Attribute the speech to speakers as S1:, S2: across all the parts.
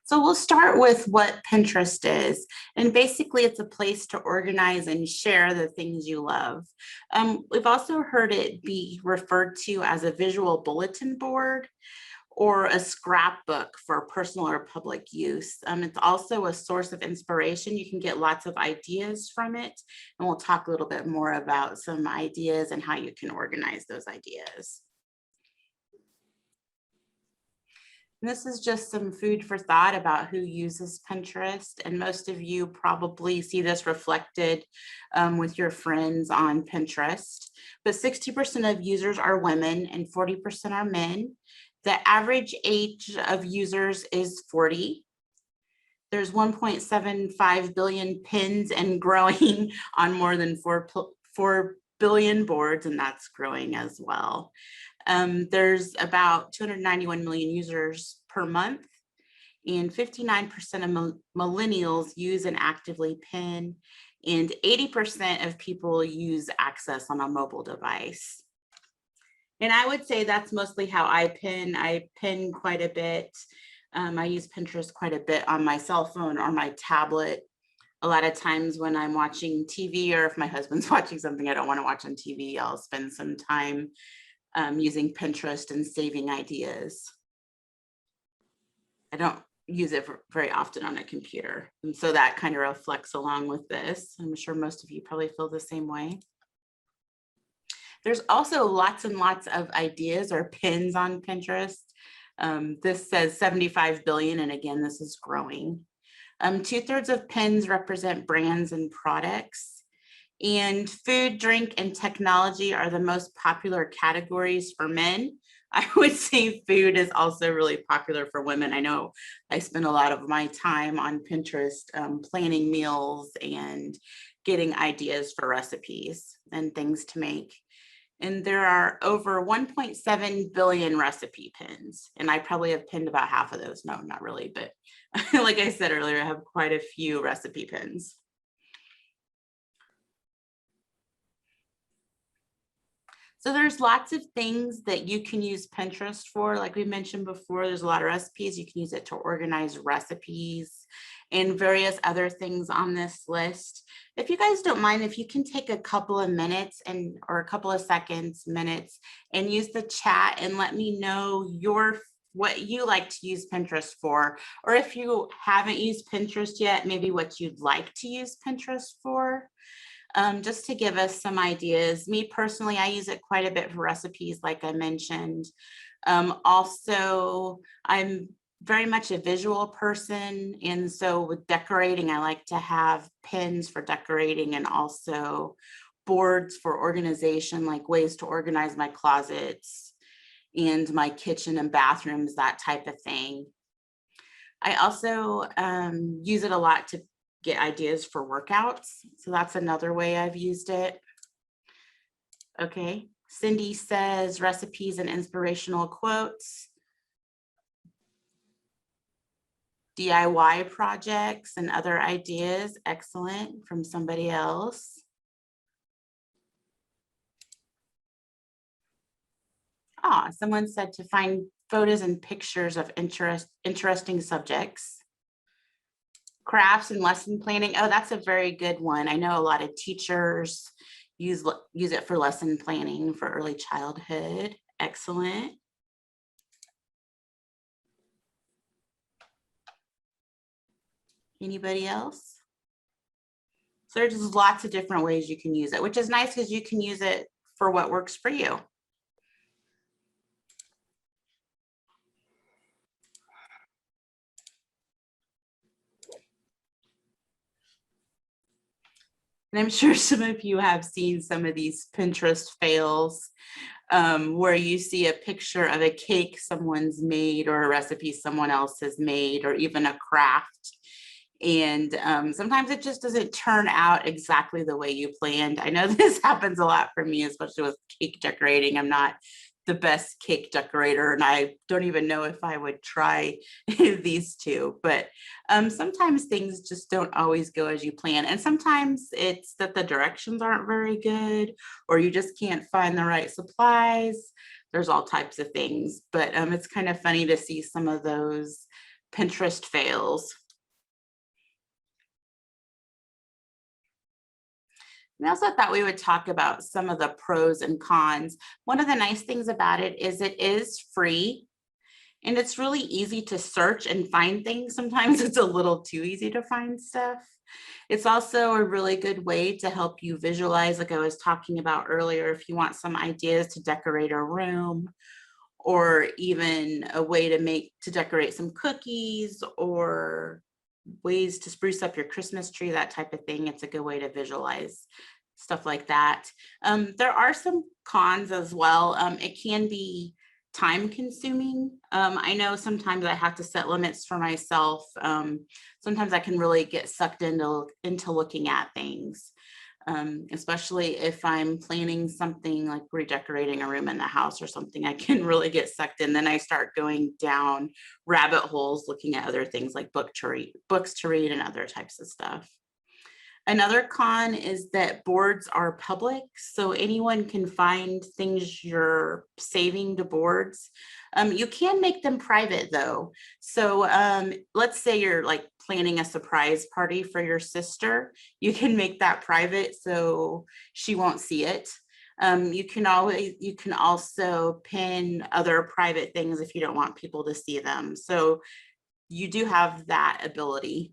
S1: So we'll start with what Pinterest is. And basically it's a place to organize and share the things you love. We've also heard it be referred to as a visual bulletin board or a scrapbook for personal or public use. It's also a source of inspiration. You can get lots of ideas from it. And we'll talk a little bit more about some ideas and how you can organize those ideas. And this is just some food for thought about who uses Pinterest. And most of you probably see this reflected with your friends on Pinterest. But 60% of users are women and 40% are men. The average age of users is 40. There's 1.75 billion pins and growing on more than 4 billion boards, and that's growing as well. There's about 291 million users per month, and 59% of millennials use and actively pin, and 80% of people use access on a mobile device. And I would say that's mostly how I pin. I pin quite a bit. I use Pinterest quite a bit on my cell phone or my tablet. A lot of times when I'm watching TV, or if my husband's watching something I don't want to watch on TV, I'll spend some time using Pinterest and saving ideas. I don't use it very often on a computer. And so that kind of reflects along with this. I'm sure most of you probably feel the same way. There's also lots and lots of ideas or pins on Pinterest. This says 75 billion, and again, this is growing. 2/3 of pins represent brands and products. And food, drink, and technology are the most popular categories for men. I would say food is also really popular for women. I know I spend a lot of my time on Pinterest planning meals and getting ideas for recipes and things to make. And there are over 1.7 billion recipe pins. And I probably have pinned about half of those. No, not really, but like I said earlier, I have quite a few recipe pins. So there's lots of things that you can use Pinterest for. Like we mentioned before, there's a lot of recipes. You can use it to organize recipes and various other things on this list. If you guys don't mind, if you can take a couple of minutes or a couple of minutes and use the chat and let me know what you like to use Pinterest for, or if you haven't used Pinterest yet, maybe what you'd like to use Pinterest for. Just to give us some ideas. Me personally, I use it quite a bit for recipes, like I mentioned. Also, I'm very much a visual person. And so with decorating, I like to have pins for decorating and also boards for organization, like ways to organize my closets and my kitchen and bathrooms, that type of thing. I also use it a lot to get ideas for workouts. So that's another way I've used it. Okay, Cindy says recipes and inspirational quotes, DIY projects and other ideas. Excellent, from somebody else. Someone said to find photos and pictures of interesting subjects. Crafts and lesson planning. Oh, that's a very good one. I know a lot of teachers use it for lesson planning for early childhood. Excellent. Anybody else? So there's just lots of different ways you can use it, which is nice because you can use it for what works for you. And I'm sure some of you have seen some of these Pinterest fails where you see a picture of a cake someone's made or a recipe someone else has made or even a craft. And sometimes it just doesn't turn out exactly the way you planned. I know this happens a lot for me, especially with cake decorating. I'm not the best cake decorator, and I don't even know if I would try these two, but sometimes things just don't always go as you plan. And sometimes it's that the directions aren't very good, or you just can't find the right supplies. There's all types of things, but it's kind of funny to see some of those Pinterest fails. We also thought we would talk about some of the pros and cons. One of the nice things about it is free, and it's really easy to search and find things. Sometimes it's a little too easy to find stuff. It's also a really good way to help you visualize, like I was talking about earlier, if you want some ideas to decorate a room, or even a way to decorate some cookies, or ways to spruce up your Christmas tree, that type of thing. It's a good way to visualize stuff like that. There are some cons as well. It can be time consuming. I know sometimes I have to set limits for myself. Sometimes I can really get sucked into looking at things. Especially if I'm planning something like redecorating a room in the house or something, I can really get sucked in. Then I start going down rabbit holes, looking at other things like books to read and other types of stuff. Another con is that boards are public, so anyone can find things you're saving to boards. You can make them private though. So let's say you're like planning a surprise party for your sister. You can make that private so she won't see it. You can also pin other private things if you don't want people to see them. So you do have that ability.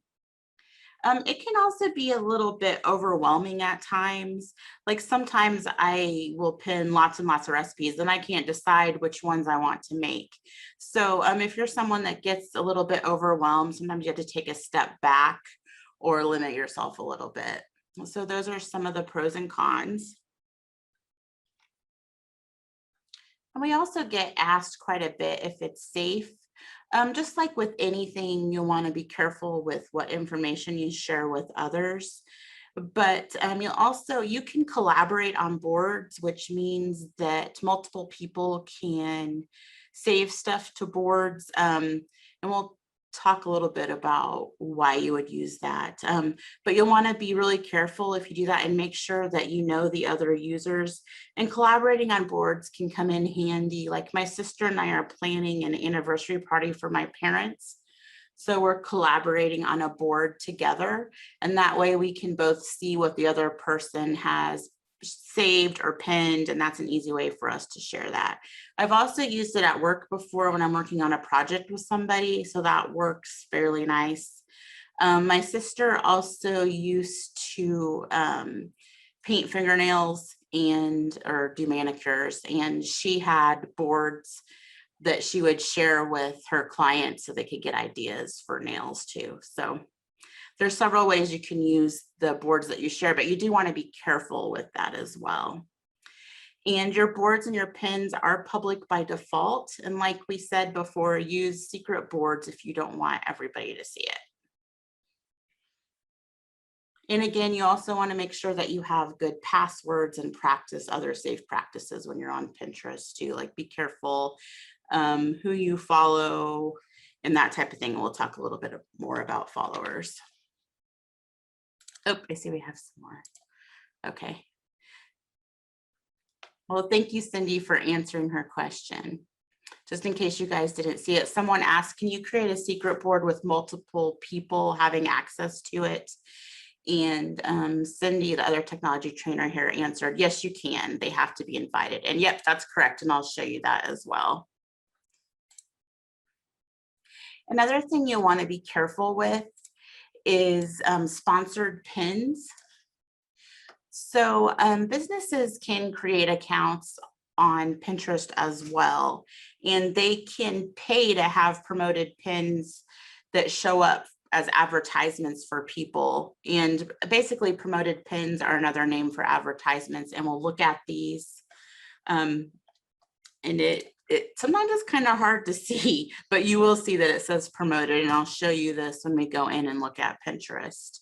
S1: It can also be a little bit overwhelming at times. Like sometimes I will pin lots and lots of recipes and I can't decide which ones I want to make. So if you're someone that gets a little bit overwhelmed, sometimes you have to take a step back or limit yourself a little bit. So those are some of the pros and cons. And we also get asked quite a bit if it's safe. Just like with anything, you'll want to be careful with what information you share with others. But you can collaborate on boards, which means that multiple people can save stuff to boards. And we'll talk a little bit about why you would use that. But you'll want to be really careful if you do that and make sure that you know the other users. And collaborating on boards can come in handy. Like my sister and I are planning an anniversary party for my parents. So we're collaborating on a board together, and that way we can both see what the other person has saved or pinned, and that's an easy way for us to share that. I've also used it at work before when I'm working on a project with somebody, so that works fairly nice. My sister also used to paint fingernails or do manicures, and she had boards that she would share with her clients so they could get ideas for nails too. So there's several ways you can use the boards that you share, but you do want to be careful with that as well. And your boards and your pins are public by default. And like we said before, use secret boards if you don't want everybody to see it. And again, you also want to make sure that you have good passwords and practice other safe practices when you're on Pinterest too. Like be careful who you follow and that type of thing. We'll talk a little bit more about followers. Oh, I see we have some more. Okay. Well, thank you, Cindy, for answering her question. Just in case you guys didn't see it, someone asked, can you create a secret board with multiple people having access to it? And Cindy, the other technology trainer here, answered, yes, you can. They have to be invited. And yep, that's correct. And I'll show you that as well. Another thing you'll want to be careful with is sponsored pins. So businesses can create accounts on Pinterest as well, and they can pay to have promoted pins that show up as advertisements for people. And basically promoted pins are another name for advertisements, and we'll look at these. And it sometimes it's kind of hard to see, but you will see that it says promoted, and I'll show you this when we go in and look at Pinterest.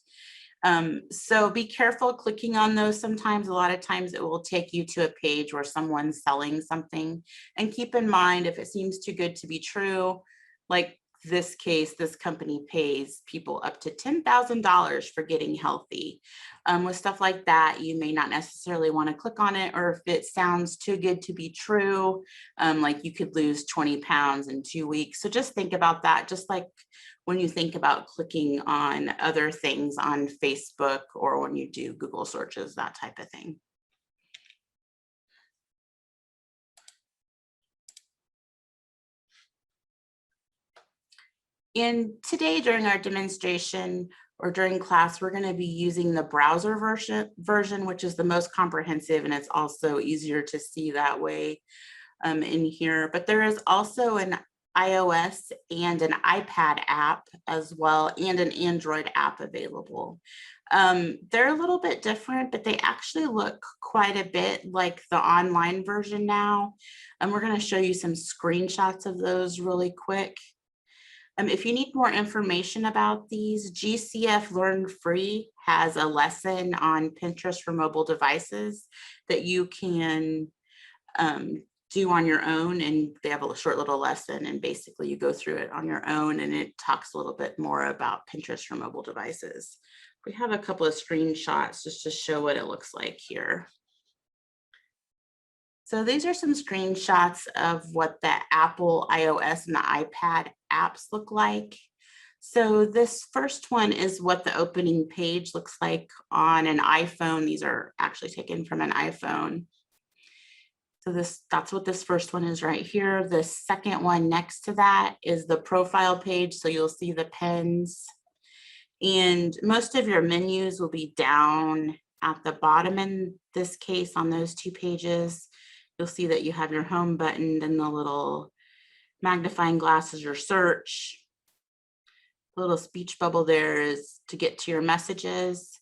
S1: So be careful clicking on those. Sometimes, a lot of times it will take you to a page where someone's selling something, and keep in mind if it seems too good to be true, like this case, this company pays people up to $10,000 for getting healthy. With stuff like that, you may not necessarily want to click on it, or if it sounds too good to be true, like you could lose 20 pounds in 2 weeks. So just think about that, just like when you think about clicking on other things on Facebook or when you do Google searches, that type of thing. And today during our demonstration or during class, we're going to be using the browser version, which is the most comprehensive, and it's also easier to see that way in here. But there is also an iOS and an iPad app as well, and an Android app available. They're a little bit different, but they actually look quite a bit like the online version now. And we're going to show you some screenshots of those really quick. If you need more information about these, GCF Learn Free has a lesson on Pinterest for mobile devices that you can do on your own, and they have a short little lesson, and basically you go through it on your own, and it talks a little bit more about Pinterest for mobile devices. We have a couple of screenshots just to show what it looks like here. So these are some screenshots of what the Apple iOS and the iPad apps look like. So this first one is what the opening page looks like on an iPhone. These are actually taken from an iPhone. So that's what this first one is right here. The second one next to that is the profile page. So you'll see the pens. And most of your menus will be down at the bottom in this case on those two pages. You'll see that you have your home button and the little magnifying glass is your search. The little speech bubble there is to get to your messages.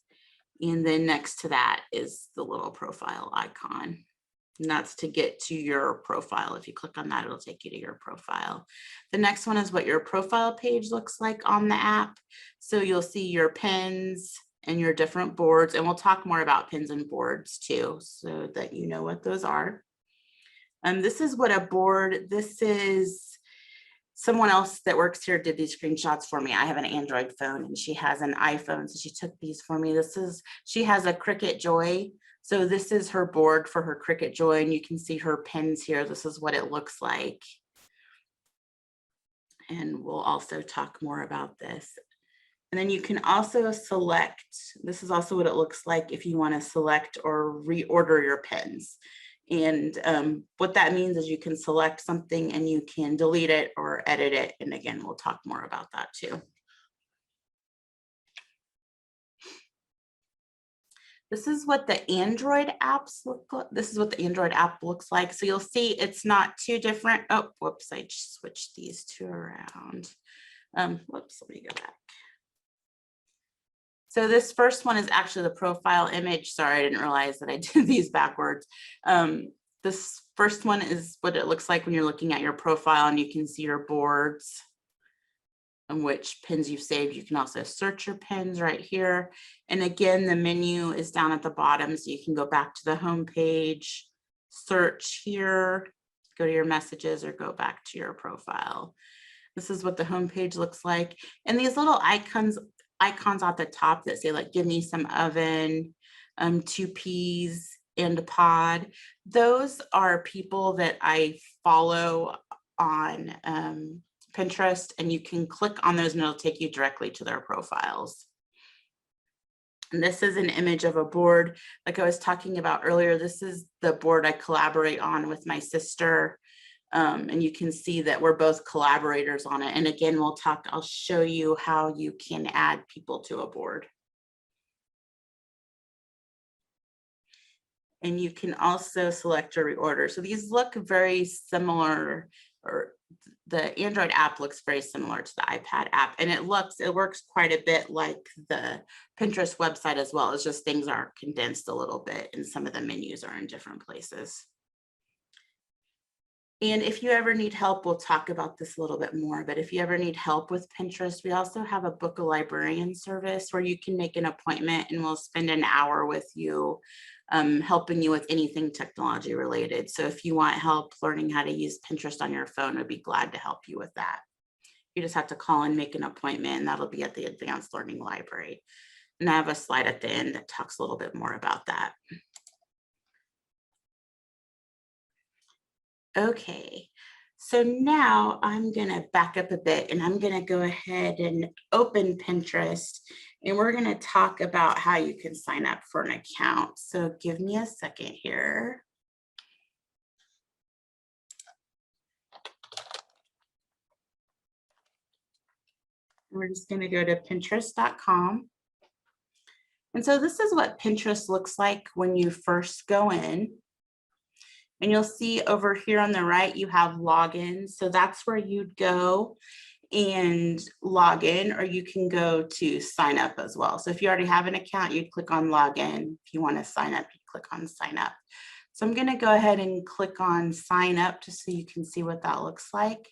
S1: And then next to that is the little profile icon. And that's to get to your profile. If you click on that, it'll take you to your profile. The next one is what your profile page looks like on the app. So you'll see your pins and your different boards. And we'll talk more about pins and boards too, so that you know what those are. This is what a board, this is someone else that works here did these screenshots for me. I have an Android phone and she has an iPhone, so she took these for me. She has a Cricut Joy. So this is her board for her Cricut Joy, and you can see her pins here. This is what it looks like. And we'll also talk more about this. And then you can also select, this is also what it looks like if you want to select or reorder your pins. And what that means is you can select something and you can delete it or edit it. And again, we'll talk more about that too. This is what the Android apps look like. This is what the Android app looks like. So you'll see it's not too different. Oh, whoops, I just switched these two around. Whoops, let me go back. So this first one is actually the profile image. Sorry, I didn't realize that I did these backwards. This first one is what it looks like when you're looking at your profile, and you can see your boards and which pins you've saved. You can also search your pins right here. And again, the menu is down at the bottom, so you can go back to the home page, search here, go to your messages, or go back to your profile. This is what the home page looks like. And these little icons at the top that say like, give me some oven, 2 peas and a pod. Those are people that I follow on Pinterest, and you can click on those and it'll take you directly to their profiles. And this is an image of a board. Like I was talking about earlier, this is the board I collaborate on with my sister. And you can see that we're both collaborators on it. And again, I'll show you how you can add people to a board. And you can also select a reorder. So these look very similar, or the Android app looks very similar to the iPad app, and it works quite a bit like the Pinterest website as well. It's just things are condensed a little bit and some of the menus are in different places. And if you ever need help, we'll talk about this a little bit more, but if you ever need help with Pinterest, we also have a book a librarian service where you can make an appointment and we'll spend an hour with you helping you with anything technology related. So if you want help learning how to use Pinterest on your phone, we'd be glad to help you with that. You just have to call and make an appointment, and that'll be at the Advanced Learning Library. And I have a slide at the end that talks a little bit more about that. Okay, so now I'm gonna back up a bit and I'm gonna go ahead and open Pinterest, and we're gonna talk about how you can sign up for an account. So give me a second here. We're just gonna go to Pinterest.com. And so this is what Pinterest looks like when you first go in. And you'll see over here on the right, you have login. So that's where you'd go and log in, or you can go to sign up as well. So if you already have an account, you'd click on login. If you want to sign up, you click on sign up. So I'm going to go ahead and click on sign up just so you can see what that looks like.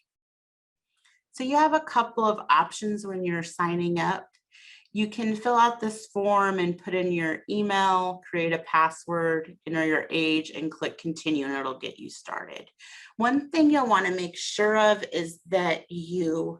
S1: So you have a couple of options when you're signing up. You can fill out this form and put in your email, create a password, enter your age, and click continue, and it'll get you started. One thing you'll want to make sure of is that you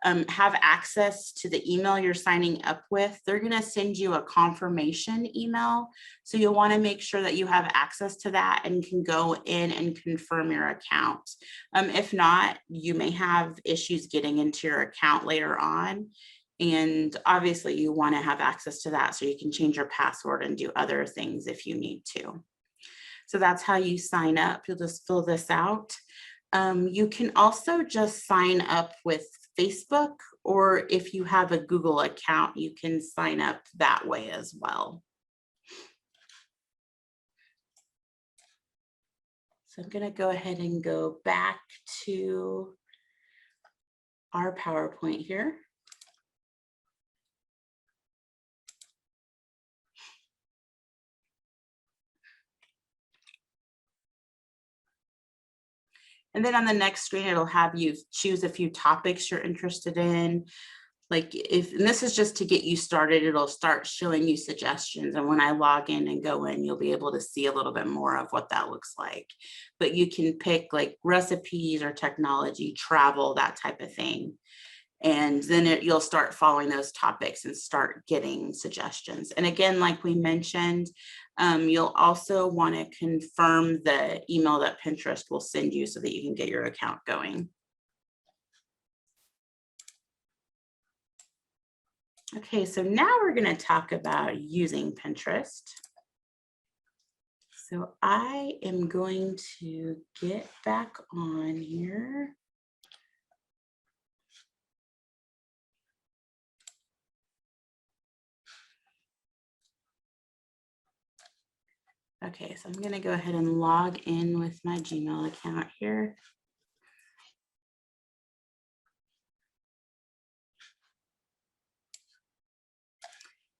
S1: have access to the email you're signing up with. They're going to send you a confirmation email. So you'll want to make sure that you have access to that and can go in and confirm your account. If not, you may have issues getting into your account later on. And obviously you want to have access to that so you can change your password and do other things if you need to. So that's how you sign up. You'll just fill this out. You can also just sign up with Facebook, or if you have a Google account, you can sign up that way as well. So I'm going to go ahead and go back to our PowerPoint here. And then on the next screen, it'll have you choose a few topics you're interested in. Like and this is just to get you started, it'll start showing you suggestions. And when I log in and go in, you'll be able to see a little bit more of what that looks like. But you can pick like recipes or technology, travel, that type of thing. And then you'll start following those topics and start getting suggestions. And again, like we mentioned, you'll also want to confirm the email that Pinterest will send you so that you can get your account going. Okay, so now we're going to talk about using Pinterest. So I am going to get back on here. Okay, so I'm going to go ahead and log in with my Gmail account here.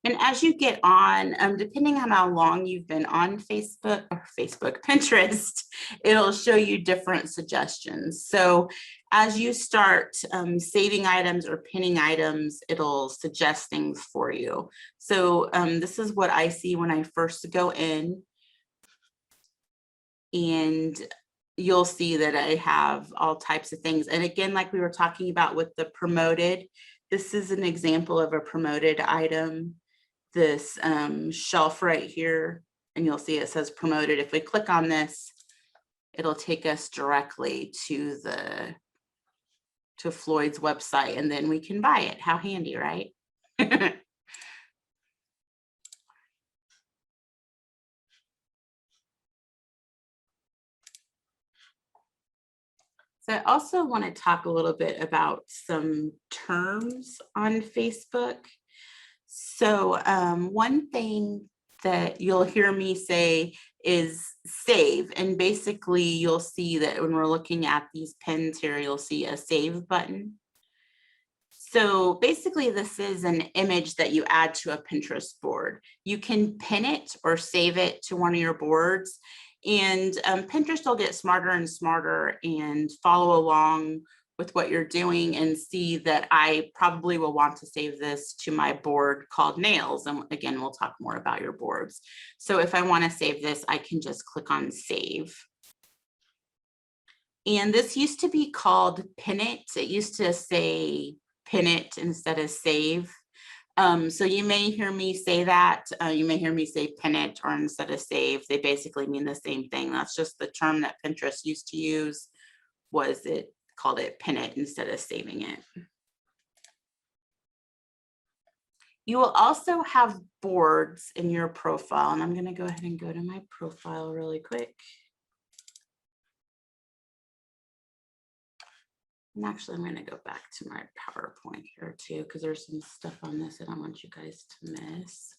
S1: And as you get on, depending on how long you've been on Pinterest, it'll show you different suggestions. So as you start saving items or pinning items, it'll suggest things for you. So this is what I see when I first go in. And you'll see that I have all types of things. And again, like we were talking about with the promoted, this is an example of a promoted item. This shelf right here, and you'll see it says promoted. If we click on this, it'll take us directly to Floyd's website, and then we can buy it. How handy, right? So I also want to talk a little bit about some terms on Facebook. So one thing that you'll hear me say is save. And basically you'll see that when we're looking at these pins here, you'll see a save button. So basically this is an image that you add to a Pinterest board. You can pin it or save it to one of your boards. And Pinterest will get smarter and smarter and follow along with what you're doing and see that I probably will want to save this to my board called nails. And again, we'll talk more about your boards. So if I want to save this, I can just click on save. And this used to be called pin it. It used to say pin it instead of save. So you may hear me say that. You may hear me say pin it or instead of save. They basically mean the same thing. That's just the term that Pinterest used to use, was it called it pin it instead of saving it. You will also have boards in your profile, and I'm going to go ahead and go to my profile really quick. And actually, I'm going to go back to my PowerPoint here too, because there's some stuff on this I don't want you guys to miss.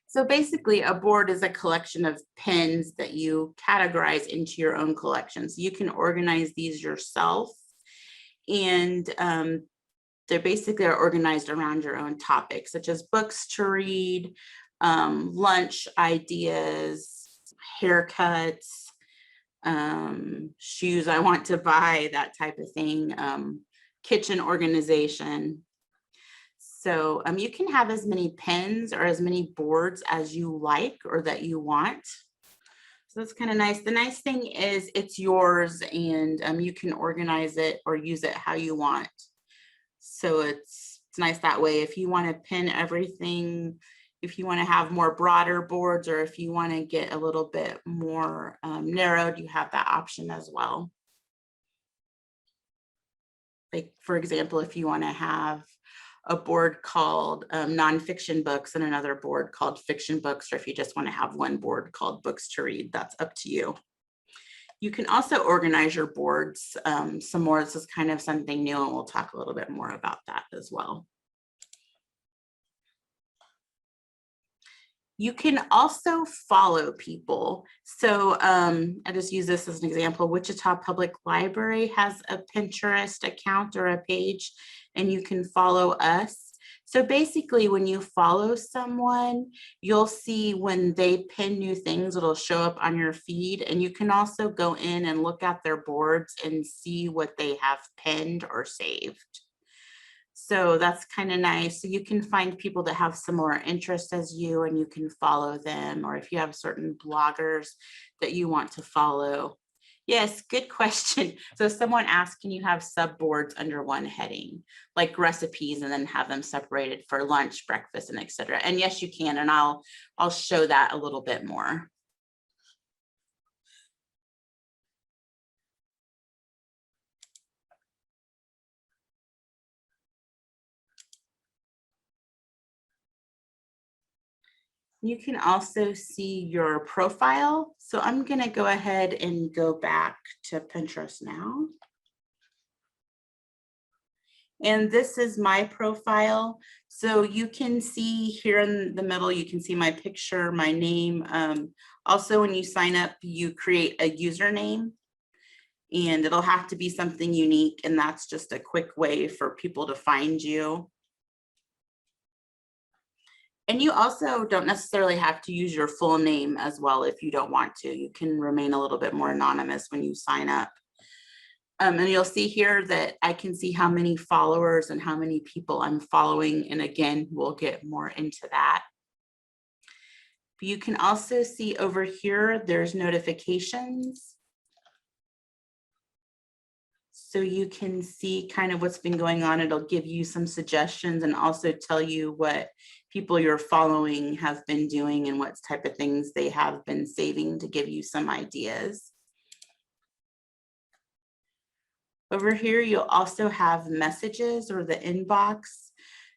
S1: So basically, a board is a collection of pins that you categorize into your own collection. So you can organize these yourself, and they basically are organized around your own topics, such as books to read, lunch ideas, haircuts, shoes I want to buy, that type of thing, kitchen organization. So you can have as many pins or as many boards as you like or that you want. So that's kind of nice. The nice thing is it's yours, and you can organize it or use it how you want. So it's nice that way. If you want to pin everything, if you want to have more broader boards, or if you want to get a little bit more narrowed, you have that option as well. Like, for example, if you want to have a board called nonfiction books and another board called fiction books, or if you just want to have one board called books to read, that's up to you. You can also organize your boards some more. This is kind of something new, and we'll talk a little bit more about that as well. You can also follow people. So I just use this as an example. Wichita Public Library has a Pinterest account or a page, and you can follow us. So basically, when you follow someone, you'll see when they pin new things, it'll show up on your feed. And you can also go in and look at their boards and see what they have pinned or saved. So that's kind of nice. So you can find people that have similar interests as you, and you can follow them. Or if you have certain bloggers that you want to follow. Yes, good question. So someone asked, can you have subboards under one heading, like recipes, and then have them separated for lunch, breakfast, and etc. And yes, you can. And I'll show that a little bit more. You can also see your profile. So I'm going to go ahead and go back to Pinterest now. And this is my profile. So you can see here in the middle, you can see my picture, my name. Also, when you sign up, you create a username, and it'll have to be something unique. And that's just a quick way for people to find you. And you also don't necessarily have to use your full name as well if you don't want to. You can remain a little bit more anonymous when you sign up. And you'll see here that I can see how many followers and how many people I'm following. And again, we'll get more into that. But you can also see over here, there's notifications. So you can see kind of what's been going on. It'll give you some suggestions and also tell you what people you're following have been doing and what type of things they have been saving to give you some ideas. Over here, you'll also have messages or the inbox.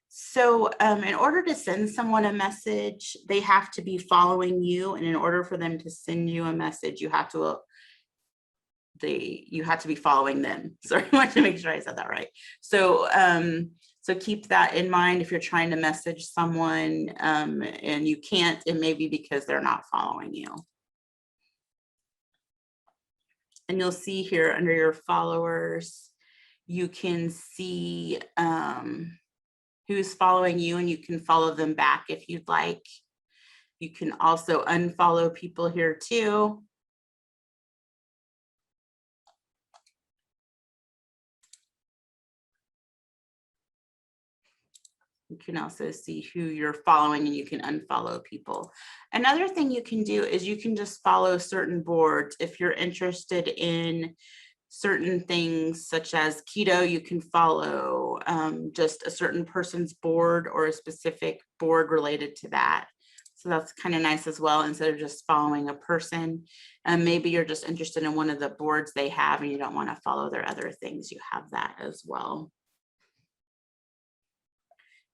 S1: So in order to send someone a message, they have to be following you. And in order for them to send you a message, you have to be following them. Sorry, I wanted to make sure I said that right. So so keep that in mind if you're trying to message someone and you can't, it may be because they're not following you. And you'll see here under your followers, you can see who's following you, and you can follow them back if you'd like. You can also unfollow people here too. You can also see who you're following, and you can unfollow people. Another thing you can do is you can just follow certain boards. If you're interested in certain things such as keto, you can follow just a certain person's board or a specific board related to that. So that's kind of nice as well, instead of just following a person. And maybe you're just interested in one of the boards they have and you don't want to follow their other things. You have that as well.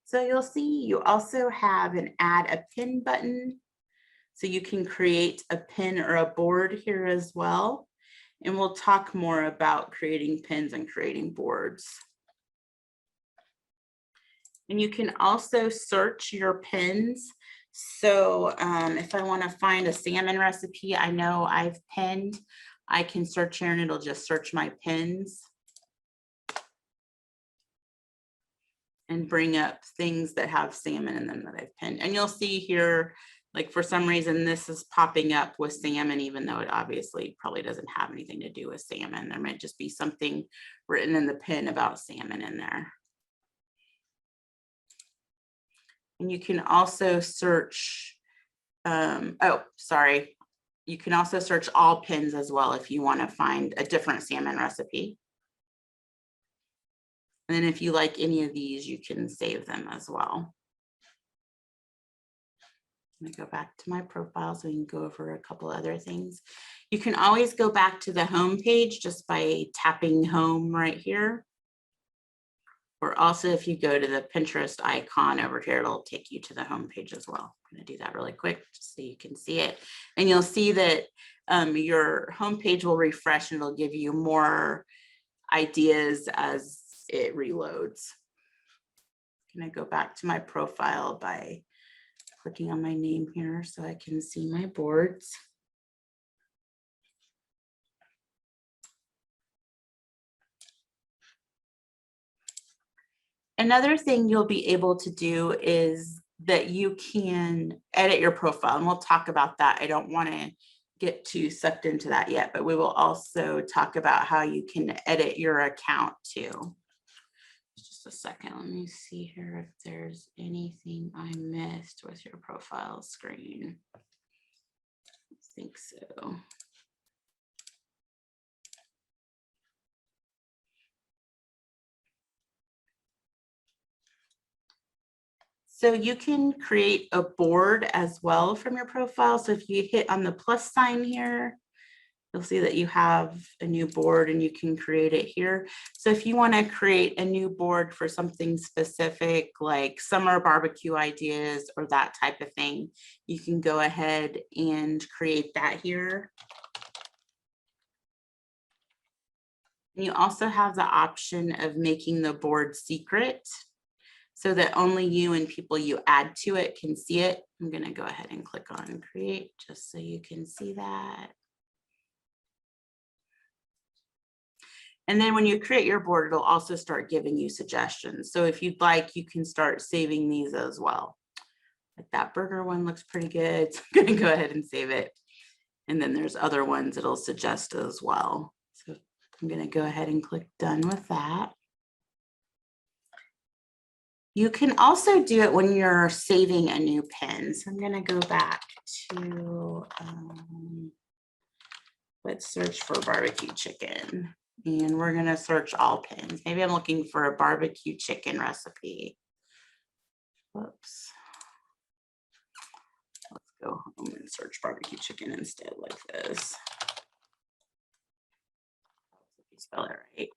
S1: So you'll see you also have an add a pin button. So you can create a pin or a board here as well. And we'll talk more about creating pins and creating boards. And you can also search your pins. So if I want to find a salmon recipe I know I've pinned, I can search here and it'll just search my pins and bring up things that have salmon in them that I've pinned. And you'll see here, like for some reason, this is popping up with salmon, even though it obviously probably doesn't have anything to do with salmon. There might just be something written in the pin about salmon in there. And you can also search, you can also search all pins as well if you want to find a different salmon recipe. And then if you like any of these, you can save them as well. Let me go back to my profile so we can go over a couple other things. You can always go back to the home page just by tapping home right here. Or also if you go to the Pinterest icon over here, it'll take you to the home page as well. I'm going to do that really quick just so you can see it. And you'll see that your home page will refresh and it'll give you more ideas as it reloads. I'm going to go back to my profile by clicking on my name here so I can see my boards. Another thing you'll be able to do is that you can edit your profile, and we'll talk about that. I don't want to get too sucked into that yet, but we will also talk about how you can edit your account too. Just a second, let me see here if there's anything I missed with your profile screen. I think so. So you can create a board as well from your profile. So if you hit on the plus sign here, you'll see that you have a new board and you can create it here. So if you want to create a new board for something specific like summer barbecue ideas or that type of thing, you can go ahead and create that here. And you also have the option of making the board secret so that only you and people you add to it can see it. I'm going to go ahead and click on create just so you can see that. And then when you create your board, it'll also start giving you suggestions. So if you'd like, you can start saving these as well. Like that burger one looks pretty good. So I'm going to go ahead and save it. And then there's other ones it'll suggest as well. So I'm going to go ahead and click done with that. You can also do it when you're saving a new pin. So I'm going to go back to, let's search for barbecue chicken. And we're going to search all pins. Maybe I'm looking for a barbecue chicken recipe. Whoops. Let's go home and search barbecue chicken instead, like this. If you spell it right.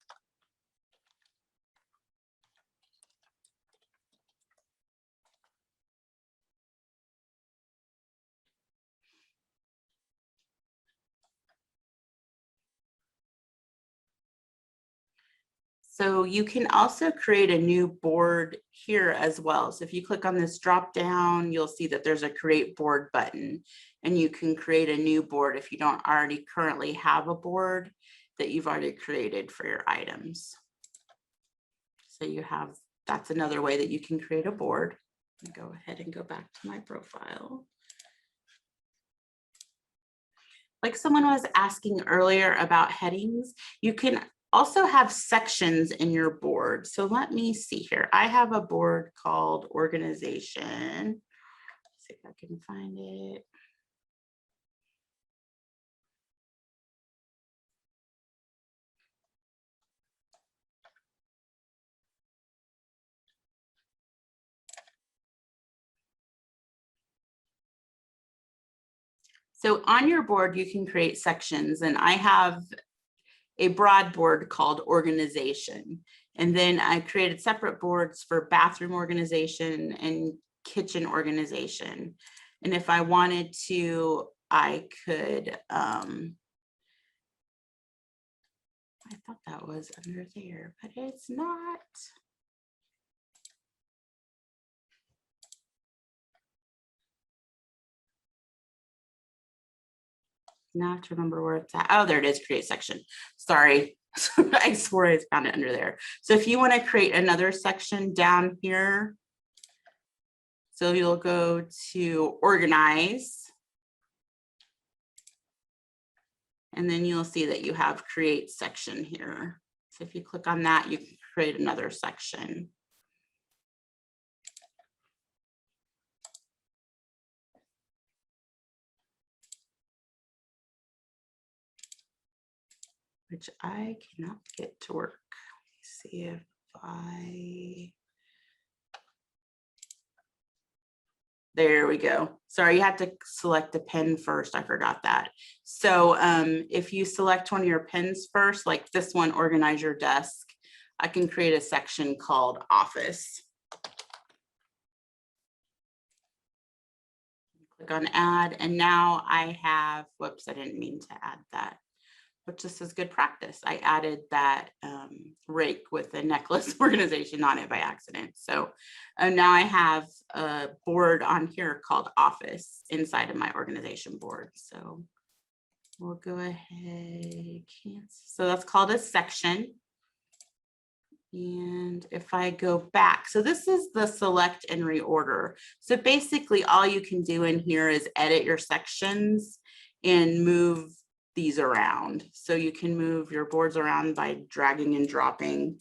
S1: So you can also create a new board here as well. So if you click on this drop down, you'll see that there's a create board button, and you can create a new board if you don't already currently have a board that you've already created for your items. So you have, that's another way that you can create a board. Go ahead and go back to my profile. Like someone was asking earlier about headings, you can also have sections in your board. So let me see here. I have a board called Organization. Let's see if I can find it. So on your board, you can create sections, and I have a broad board called Organization. And then I created separate boards for bathroom organization and kitchen organization. And if I wanted to, I could, I thought that was under there, but it's not. Now I have to remember where it's at. Oh, there it is, create section. Sorry. I swore I found it under there. So if you want to create another section down here, so you'll go to organize, and then you'll see that you have create section here. So if you click on that, you can create another section. Which I cannot get to work. Let's see if there we go. Sorry, you have to select a pen first. I forgot that. So if you select one of your pens first, like this one, organize your desk, I can create a section called Office. Click on add, and now I have, whoops, I didn't mean to add that, but this is good practice. I added that rake with the necklace organization on it by accident. So now I have a board on here called Office inside of my organization board. So we'll go ahead, cancel. So that's called a section. And if I go back, so this is the select and reorder. So basically all you can do in here is edit your sections and move these around. So you can move your boards around by dragging and dropping.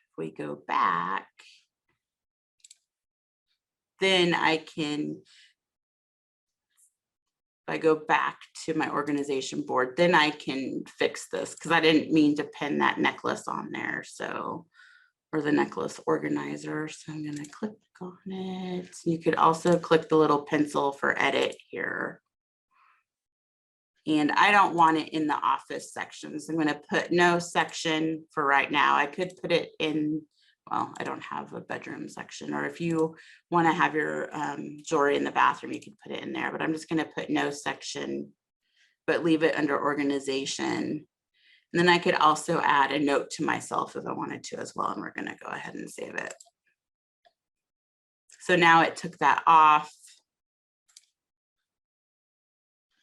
S1: If we go back, then I can, if I go back to my organization board, then I can fix this because I didn't mean to pin that necklace on there. So, or the necklace organizer. So I'm going to click on it. You could also click the little pencil for edit here. And I don't want it in the office sections. I'm going to put no section for right now. I could put it in, well, I don't have a bedroom section, or if you want to have your jewelry in the bathroom, you could put it in there, but I'm just going to put no section, but leave it under organization. And then I could also add a note to myself if I wanted to as well. And we're going to go ahead and save it. So now it took that off.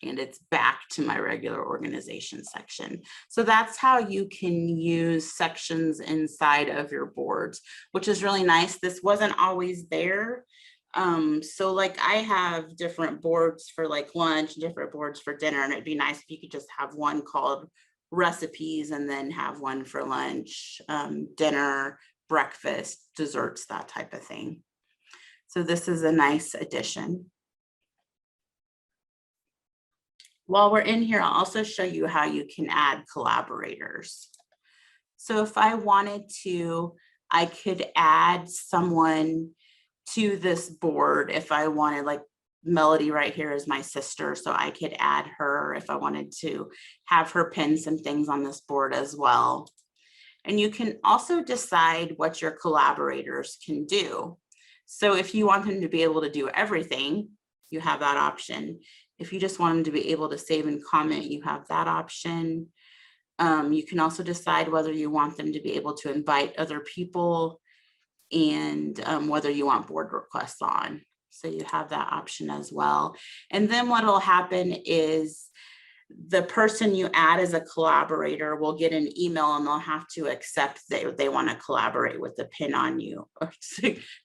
S1: And it's back to my regular organization section. So that's how you can use sections inside of your boards, which is really nice. This wasn't always there. So like I have different boards for like lunch, different boards for dinner, and it'd be nice if you could just have one called recipes and then have one for lunch, dinner, breakfast, desserts, that type of thing. So this is a nice addition. While we're in here, I'll also show you how you can add collaborators. So if I wanted to, I could add someone to this board. If I wanted, like Melody right here is my sister, so I could add her if I wanted to have her pin some things on this board as well. And you can also decide what your collaborators can do. So if you want them to be able to do everything, you have that option. If you just want them to be able to save and comment, you have that option. You can also decide whether you want them to be able to invite other people and whether you want board requests on. So you have that option as well. And then what will happen is the person you add as a collaborator will get an email and they'll have to accept that they want to collaborate with the pin on you, or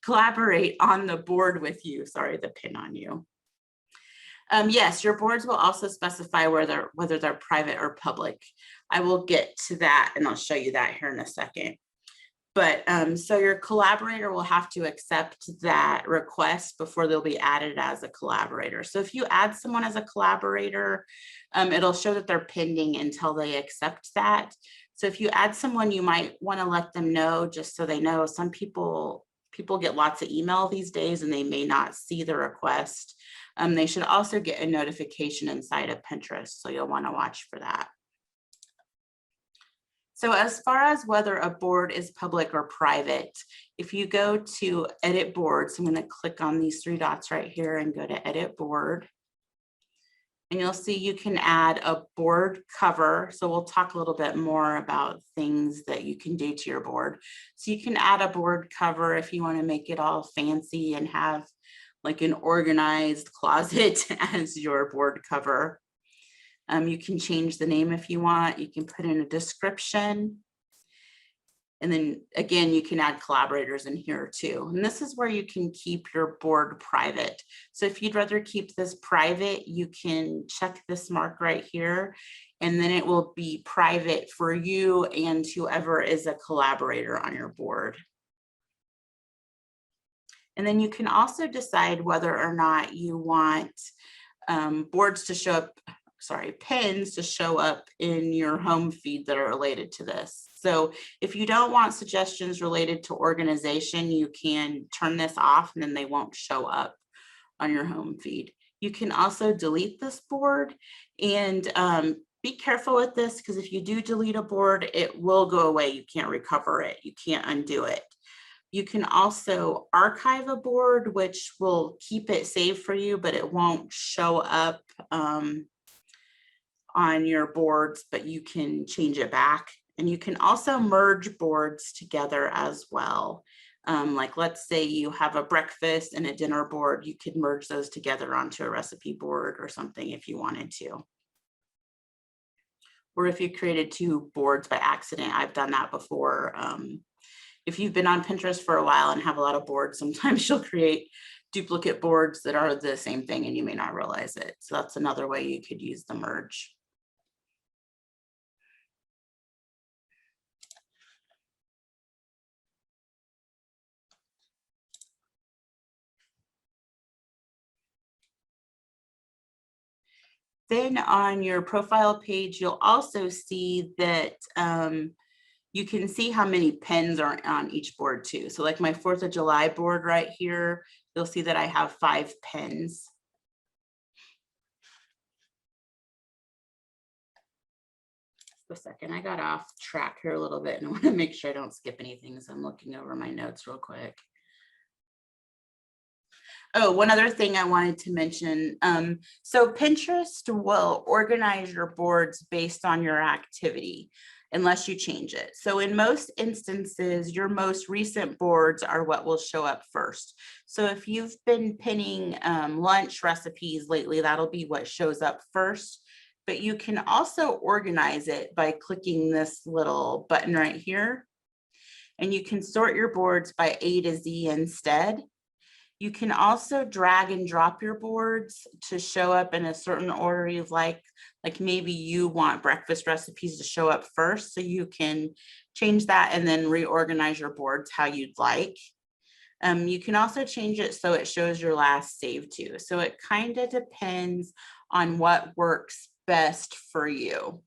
S1: collaborate on the board with you. Sorry, the pin on you. Yes, your boards will also specify whether they're private or public. I will get to that and I'll show you that here in a second. But so your collaborator will have to accept that request before they'll be added as a collaborator. So if you add someone as a collaborator, it'll show that they're pending until they accept that. So if you add someone, you might want to let them know, just so they know. Some people get lots of email these days and they may not see the request. They should also get a notification inside of Pinterest, so you'll want to watch for that. So as far as whether a board is public or private, if you go to edit boards, I'm going to click on these three dots right here and go to edit board. And you'll see you can add a board cover. So we'll talk a little bit more about things that you can do to your board. So you can add a board cover if you want to make it all fancy and have like an organized closet as your board cover. You can change the name if you want. You can put in a description. And then again, you can add collaborators in here too. And this is where you can keep your board private. So if you'd rather keep this private, you can check this mark right here, and then it will be private for you and whoever is a collaborator on your board. And then you can also decide whether or not you want boards to show up, pins to show up in your home feed that are related to this. So if you don't want suggestions related to organization, you can turn this off and then they won't show up on your home feed. You can also delete this board, and be careful with this, because if you do delete a board, it will go away. You can't recover it. You can't undo it. You can also archive a board, which will keep it saved for you, but it won't show up on your boards, but you can change it back. And you can also merge boards together as well. Like let's say you have a breakfast and a dinner board, you could merge those together onto a recipe board or something if you wanted to. Or if you created two boards by accident, I've done that before. If you've been on Pinterest for a while and have a lot of boards, sometimes you'll create duplicate boards that are the same thing and you may not realize it. So that's another way you could use the merge. Then on your profile page, you'll also see that you can see how many pins are on each board too. So like my 4th of July board right here, you'll see that I have 5 pins. Just a second, I got off track here a little bit and I want to make sure I don't skip anything, so I'm looking over my notes real quick. Oh, one other thing I wanted to mention. So Pinterest will organize your boards based on your activity, unless you change it. So in most instances, your most recent boards are what will show up first. So if you've been pinning lunch recipes lately, that'll be what shows up first. But you can also organize it by clicking this little button right here. And you can sort your boards by A to Z instead. You can also drag and drop your boards to show up in a certain order you'd like maybe you want breakfast recipes to show up first, so you can change that and then reorganize your boards how you'd like. You can also change it so it shows your last save to. So it kind of depends on what works best for you.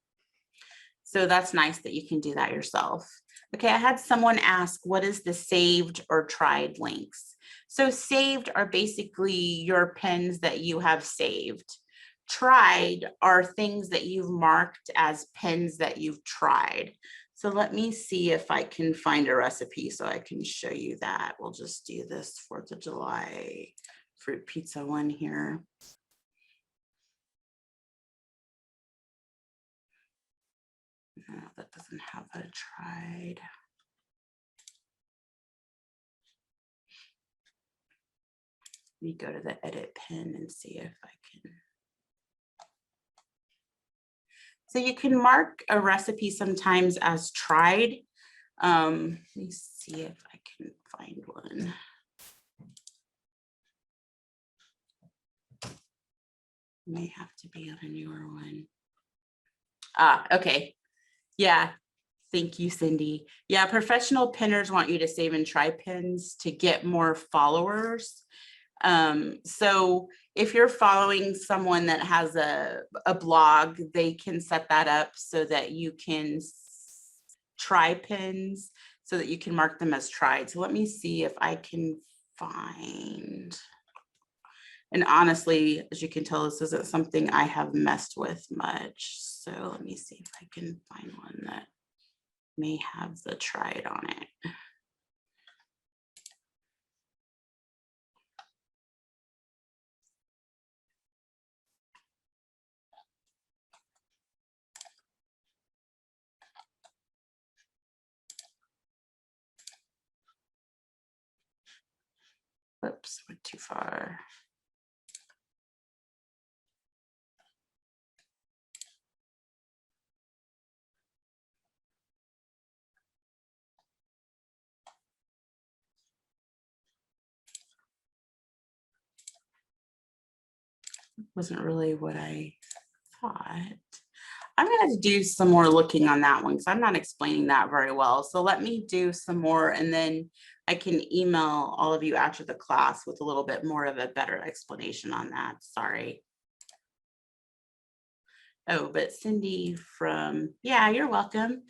S1: So that's nice that you can do that yourself. Okay, I had someone ask, what is the saved or tried links? So saved are basically your pins that you have saved. Tried are things that you've marked as pins that you've tried. So let me see if I can find a recipe so I can show you that. We'll just do this 4th of July fruit pizza one here. No, that doesn't have a tried. Let me go to the edit pin and see if I can. So you can mark a recipe sometimes as tried. Let me see if I can find one. May have to be on a newer one. Ah, okay. Yeah. Thank you, Cindy. Yeah, professional pinners want you to save and try pins to get more followers. So if you're following someone that has a blog, they can set that up so that you can try pins so that you can mark them as tried. So let me see if I can find. And honestly, as you can tell, this isn't something I have messed with much. So let me see if I can find one that may have the tried on it. Whoops, went too far. Wasn't really what I thought. I'm going to do some more looking on that one because I'm not explaining that very well. So let me do some more and then I can email all of you after the class with a little bit more of a better explanation on that. Sorry. Oh, but Cindy from, yeah, you're welcome.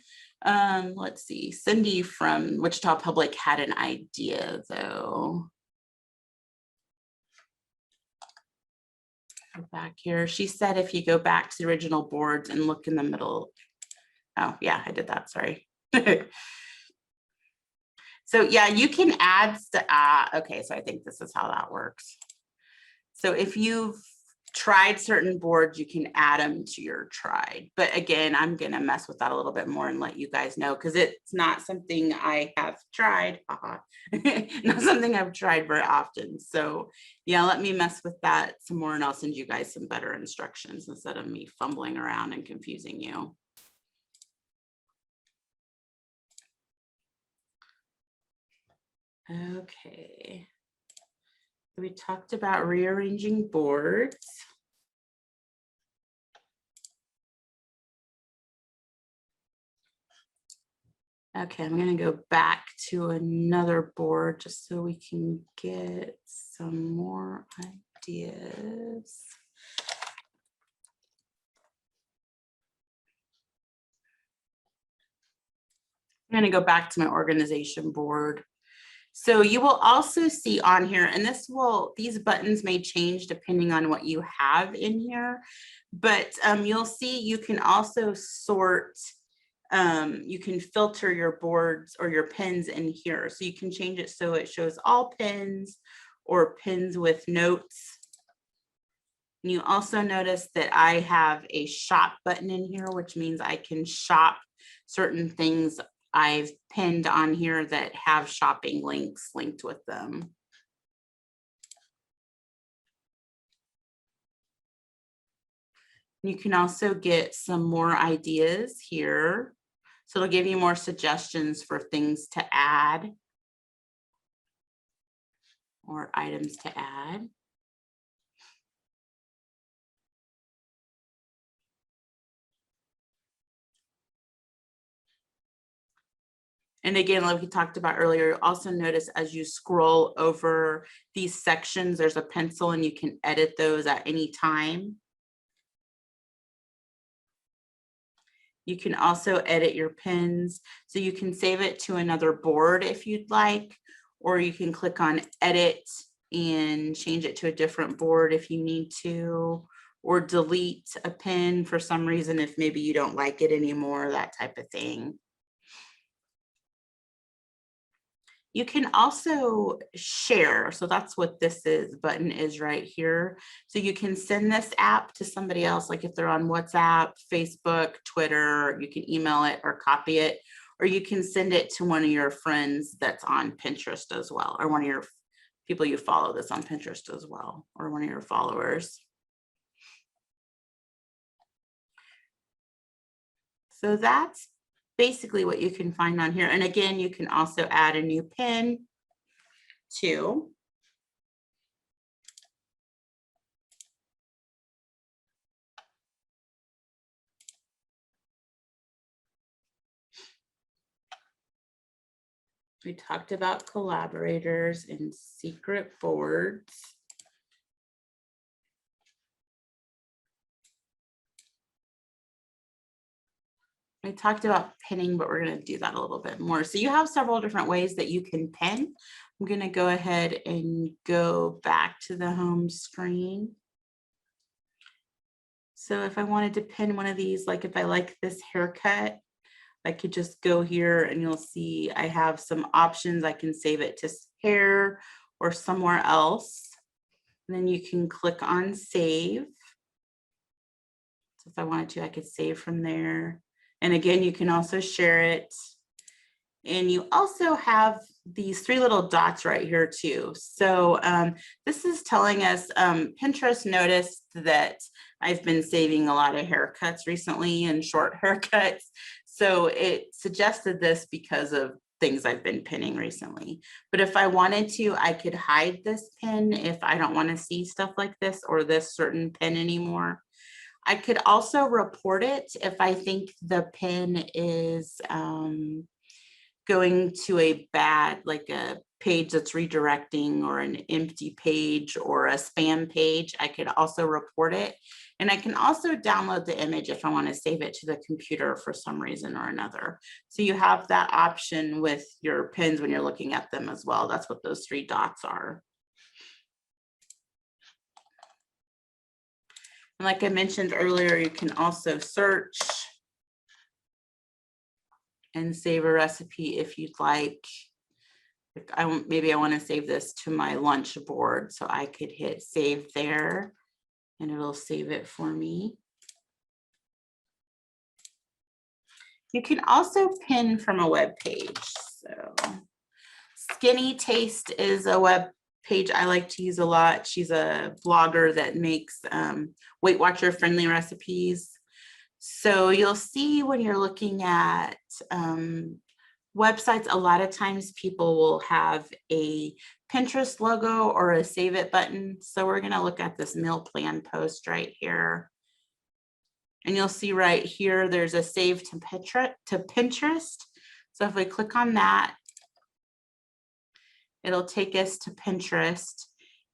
S1: Let's see, Cindy from Wichita Public had an idea though. Go back here. She said if you go back to the original boards and look in the middle. Oh yeah, I did that, sorry. So yeah, you can add, okay, so I think this is how that works. So if you've tried certain boards, you can add them to your tried. But again, I'm gonna mess with that a little bit more and let you guys know because it's not something I have tried. Not something I've tried very often. So yeah, let me mess with that some more and I'll send you guys some better instructions instead of me fumbling around and confusing you. Okay. We talked about rearranging boards. Okay, I'm going to go back to another board just so we can get some more ideas. I'm going to go back to my organization board. So you will also see on here, and these buttons may change depending on what you have in here, but you'll see you can also sort, you can filter your boards or your pins in here. So you can change it so it shows all pins or pins with notes. And you also notice that I have a shop button in here, which means I can shop certain things I've pinned on here that have shopping links linked with them. You can also get some more ideas here. So it'll give you more suggestions for things to add or items to add. And again, like we talked about earlier, also notice as you scroll over these sections, there's a pencil and you can edit those at any time. You can also edit your pins. So you can save it to another board if you'd like, or you can click on edit and change it to a different board if you need to, or delete a pin for some reason if maybe you don't like it anymore, that type of thing. You can also share. So that's what this button is right here. So you can send this app to somebody else, like if they're on WhatsApp, Facebook, Twitter, you can email it or copy it, or you can send it to one of your friends that's on Pinterest as well, or one of your people you follow that's on Pinterest as well, or one of your followers. So that's basically what you can find on here. And again, you can also add a new pin too. We talked about collaborators and secret boards. We talked about pinning, but we're going to do that a little bit more. So you have several different ways that you can pin. I'm going to go ahead and go back to the home screen. So if I wanted to pin one of these, like if I like this haircut, I could just go here and you'll see I have some options. I can save it to hair or somewhere else. And then you can click on save. So if I wanted to, I could save from there. And again, you can also share it. And you also have these three little dots right here too. So this is telling us Pinterest noticed that I've been saving a lot of haircuts recently and short haircuts. So it suggested this because of things I've been pinning recently. But if I wanted to, I could hide this pin if I don't want to see stuff like this or this certain pin anymore. I could also report it if I think the pin is going to a bad, like a page that's redirecting or an empty page or a spam page. I could also report it. And I can also download the image if I want to save it to the computer for some reason or another. So you have that option with your pins when you're looking at them as well. That's what those three dots are. And like I mentioned earlier, you can also search and save a recipe if you'd like. Maybe I want to save this to my lunch board, so I could hit save there and it'll save it for me. You can also pin from a web page. So Skinny Taste is a web page I like to use a lot. She's a blogger that makes Weight Watcher friendly recipes. So you'll see when you're looking at websites, a lot of times people will have a Pinterest logo or a save it button. So we're going to look at this meal plan post right here. And you'll see right here, there's a save to Pinterest. So if we click on that, it'll take us to Pinterest.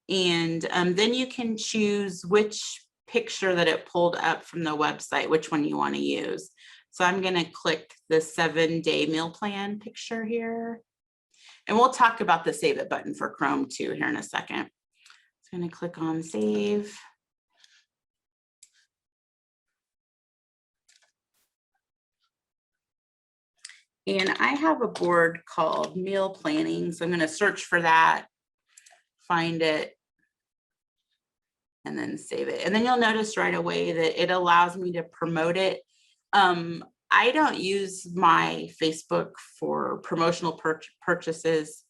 S1: And then you can choose which picture that it pulled up from the website, which one you want to use. So I'm going to click the 7-day meal plan picture here. And we'll talk about the save it button for Chrome too here in a second. So I'm going to click on save. And I have a board called meal planning. So I'm going to search for that, find it, and then save it. And then you'll notice right away that it allows me to promote it. I don't use my Facebook for promotional purchases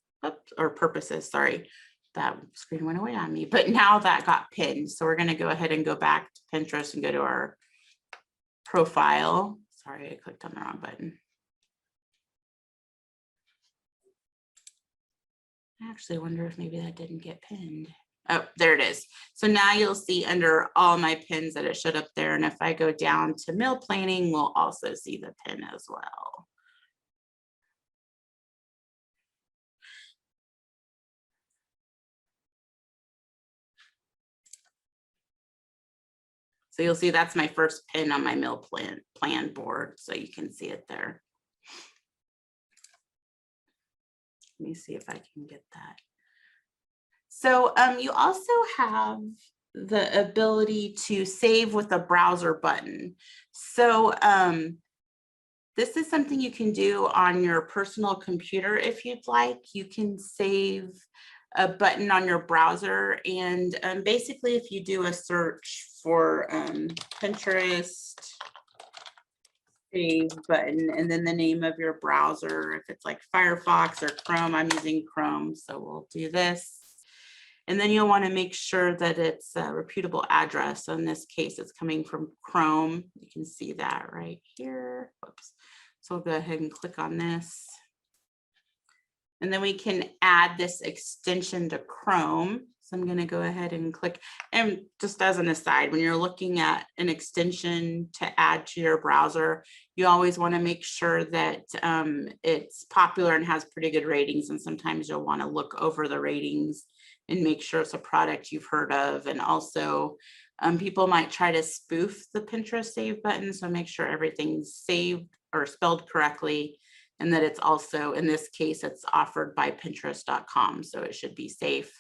S1: or purposes. Sorry, that screen went away on me, but now that got pinned. So we're going to go ahead and go back to Pinterest and go to our profile. Sorry, I clicked on the wrong button. I actually wonder if maybe that didn't get pinned. Oh, there it is. So now you'll see under all my pins that it showed up there. And if I go down to meal planning, we'll also see the pin as well. So you'll see that's my first pin on my meal plan board. So you can see it there. Let me see if I can get that. So you also have the ability to save with a browser button. So this is something you can do on your personal computer if you'd like. You can save a button on your browser. And basically, if you do a search for Pinterest save button and then the name of your browser, if it's like Firefox or Chrome, I'm using Chrome, so we'll do this. And then you'll want to make sure that it's a reputable address. So in this case, it's coming from Chrome. You can see that right here. Whoops. So we'll go ahead and click on this. And then we can add this extension to Chrome. So I'm going to go ahead and click. And just as an aside, when you're looking at an extension to add to your browser, you always want to make sure that it's popular and has pretty good ratings. And sometimes you'll want to look over the ratings and make sure it's a product you've heard of. And also people might try to spoof the Pinterest save button. So make sure everything's saved or spelled correctly. And that it's also, in this case, it's offered by Pinterest.com. So it should be safe.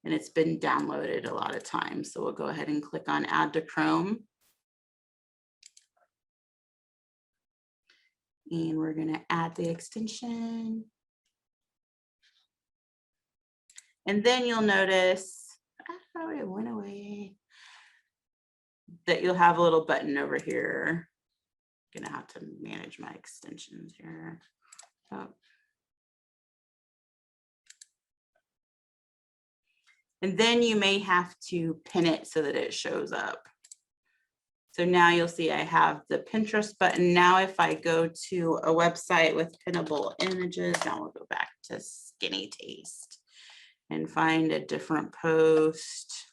S1: And it's been downloaded a lot of times. So we'll go ahead and click on Add to Chrome. And we're going to add the extension. And then you'll notice, oh, it went away, that you'll have a little button over here. I'm going to have to manage my extensions here. Oh. And then you may have to pin it so that it shows up. So now you'll see I have the Pinterest button. Now if I go to a website with pinnable images, now we'll go back to Skinny Taste and find a different post.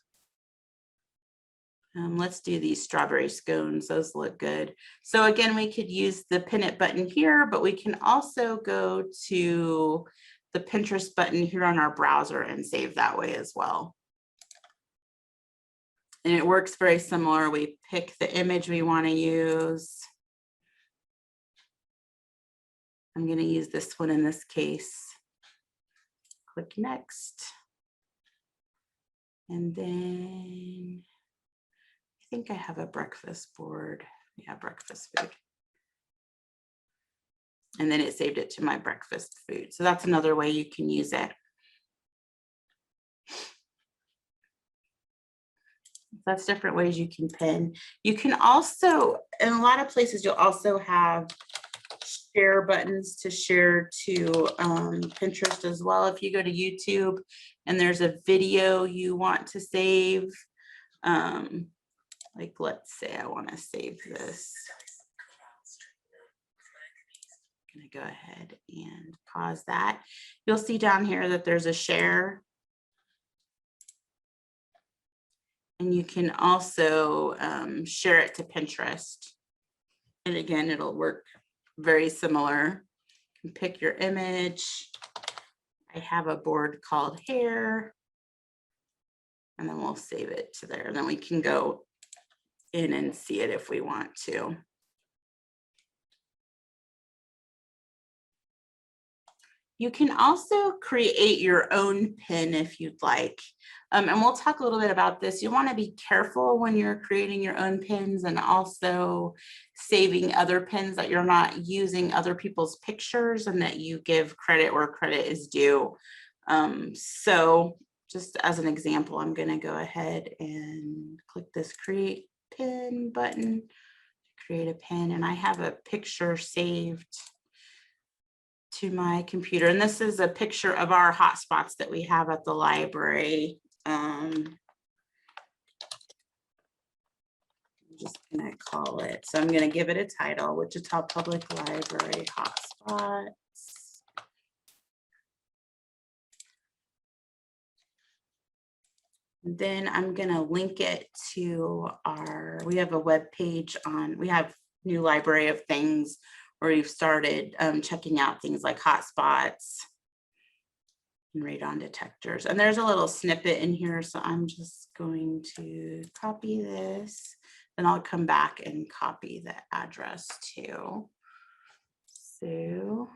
S1: Let's do these strawberry scones. Those look good. So again, we could use the pin it button here, but we can also go to the Pinterest button here on our browser and save that way as well. And it works very similar. We pick the image we want to use. I'm going to use this one in this case. Click next. And then I think I have a breakfast board. Yeah, breakfast food. And then it saved it to my breakfast food. So that's another way you can use it. That's different ways you can pin. You can also, in a lot of places, you'll also have share buttons to share to Pinterest as well. If you go to YouTube and there's a video you want to save, like let's say I want to save this. I'm going to go ahead and pause that. You'll see down here that there's a share. And you can also share it to Pinterest. And again, it'll work very similar. You can pick your image. I have a board called hair. And then we'll save it to there. And then we can go in and see it if we want to. You can also create your own pin if you'd like. And we'll talk a little bit about this. You want to be careful when you're creating your own pins and also saving other pins that you're not using other people's pictures and that you give credit where credit is due. So just as an example, I'm going to go ahead and click this create pin button, create a pin, and I have a picture saved to my computer. And this is a picture of our hotspots that we have at the library. I'm just going to call it. So I'm going to give it a title, Wichita Public Library Hotspots. And then I'm going to link it to we have a web page we have new library of things where we've started checking out things like hotspots and radon detectors. And there's a little snippet in here. So I'm just going to copy this, then I'll come back and copy the address too. So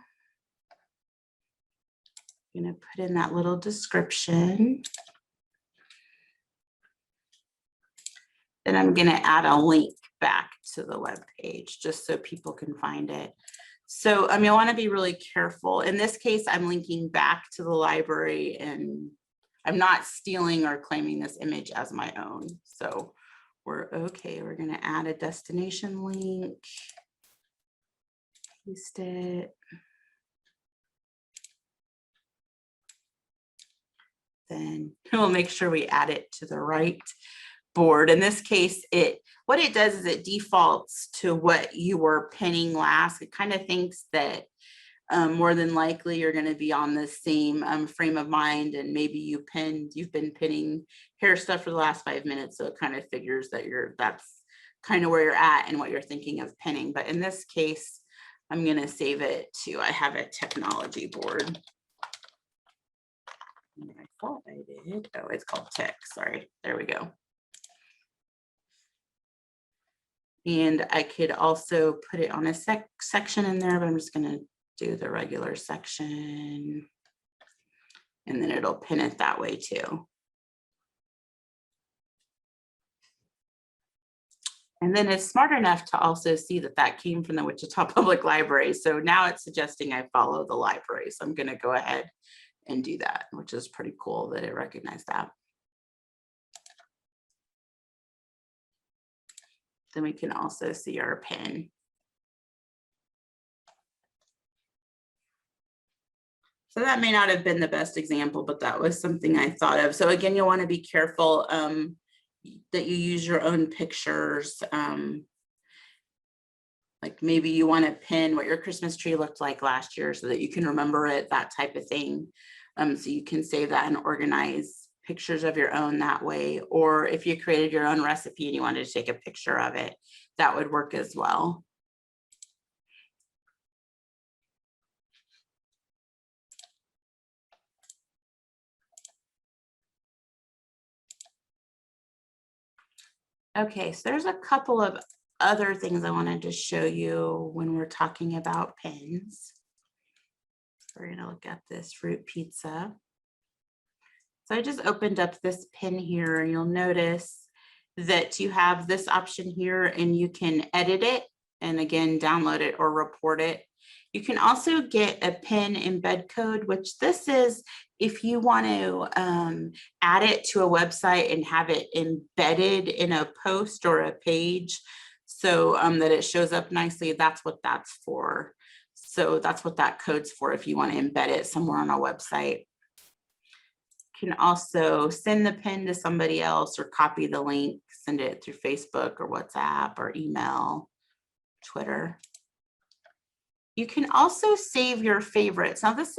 S1: I'm going to put in that little description. Then I'm going to add a link back to the web page just so people can find it. So I want to be really careful. In this case, I'm linking back to the library and I'm not stealing or claiming this image as my own. So we're okay. We're going to add a destination link, paste it. Then we'll make sure we add it to the right board. In this case, what it does is it defaults to what you were pinning last. It kind of thinks that more than likely you're going to be on the same frame of mind, and maybe you've been pinning hair stuff for the last 5 minutes, so it kind of figures that that's kind of where you're at and what you're thinking of pinning. But in this case, I'm going to save it to, I have a technology board. I thought I did. Oh, it's called tech. Sorry. There we go. And I could also put it on a section in there, but I'm just going to do the regular section. And then it'll pin it that way too. And then it's smart enough to also see that that came from the Wichita Public Library. So now it's suggesting I follow the library. So I'm going to go ahead and do that, which is pretty cool that it recognized that. Then we can also see our pin. So that may not have been the best example, but that was something I thought of. So again, you'll want to be careful that you use your own pictures. Like maybe you want to pin what your Christmas tree looked like last year so that you can remember it, that type of thing. So you can save that and organize pictures of your own that way. Or if you created your own recipe and you wanted to take a picture of it, that would work as well. Okay, so there's a couple of other things I wanted to show you when we're talking about pins. We're going to look at this fruit pizza. So I just opened up this pin here, and you'll notice that you have this option here, and you can edit it and again download it or report it. You can also get a pin embed code, which this is if you want to add it to a website and have it embedded in a post or a page so that it shows up nicely. That's what that's for. So that's what that code's for if you want to embed it somewhere on a website. You can also send the pin to somebody else or copy the link, send it through Facebook or WhatsApp or email, Twitter. You can also save your favorites. Now this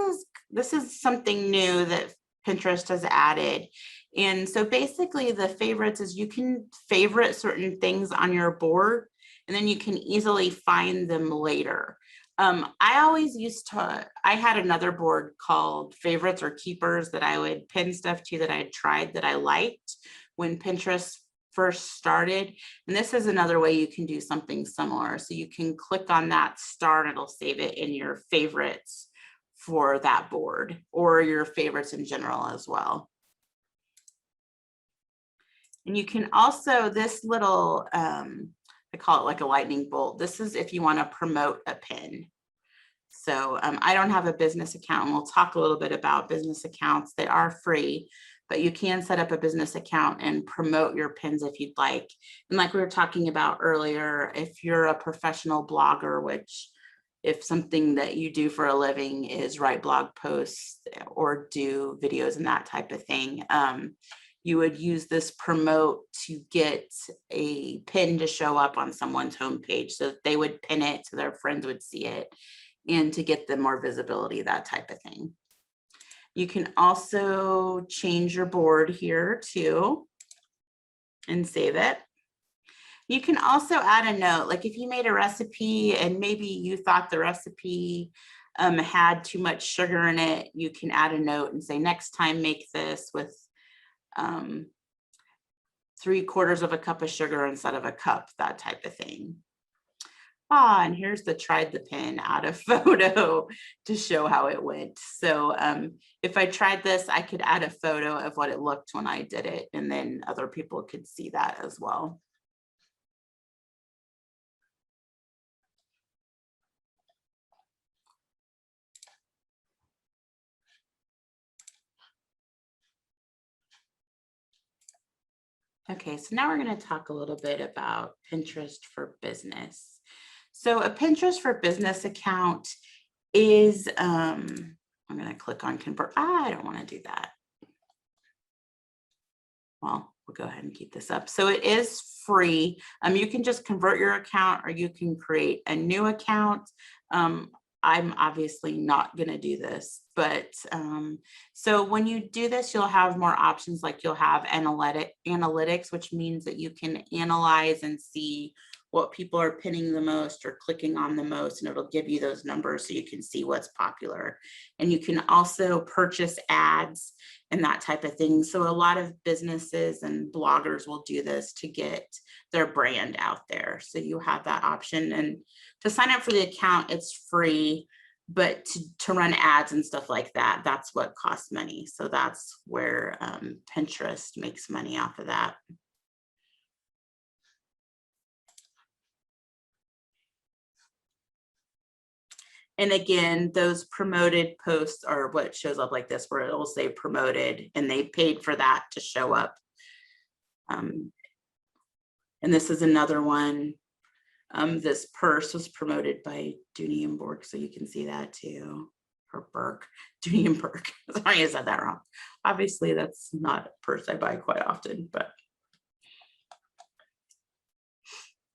S1: is something new that Pinterest has added. And so basically the favorites is you can favorite certain things on your board and then you can easily find them later. I always I had another board called favorites or keepers that I would pin stuff to that I had tried that I liked when Pinterest first started. And this is another way you can do something similar. So you can click on that star and it'll save it in your favorites for that board or your favorites in general as well. And you can also, this little, I call it like a lightning bolt. This is if you want to promote a pin. So I don't have a business account, and we'll talk a little bit about business accounts. They are free, but you can set up a business account and promote your pins if you'd like. And like we were talking about earlier, if you're a professional blogger, which if something that you do for a living is write blog posts or do videos and that type of thing, you would use this promote to get a pin to show up on someone's homepage so that they would pin it so their friends would see it and to get them more visibility, that type of thing. You can also change your board here too and save it. You can also add a note, like if you made a recipe and maybe you thought the recipe had too much sugar in it, you can add a note and say, next time make this with 3/4 cup of sugar instead of a cup, that type of thing. And here's the tried the pin, add a photo to show how it went. So if I tried this, I could add a photo of what it looked when I did it, and then other people could see that as well. Okay, so now we're going to talk a little bit about Pinterest for Business. So a Pinterest for Business account is, I'm going to click on convert. I don't want to do that. Well, we'll go ahead and keep this up. So it is free. You can just convert your account or you can create a new account. I'm obviously not going to do this, but so when you do this, you'll have more options, like you'll have analytics, which means that you can analyze and see what people are pinning the most or clicking on the most, and it'll give you those numbers so you can see what's popular. And you can also purchase ads and that type of thing. So a lot of businesses and bloggers will do this to get their brand out there. So you have that option. And to sign up for the account, it's free, but to run ads and stuff like that, that's what costs money. So that's where Pinterest makes money off of that. And again, those promoted posts are what shows up like this, where it will say promoted, and they paid for that to show up. And this is another one. This purse was promoted by Dooney and Bourke, so you can see that too. Or Burke, Dooney and Burke. Sorry, I said that wrong. Obviously, that's not a purse I buy quite often, but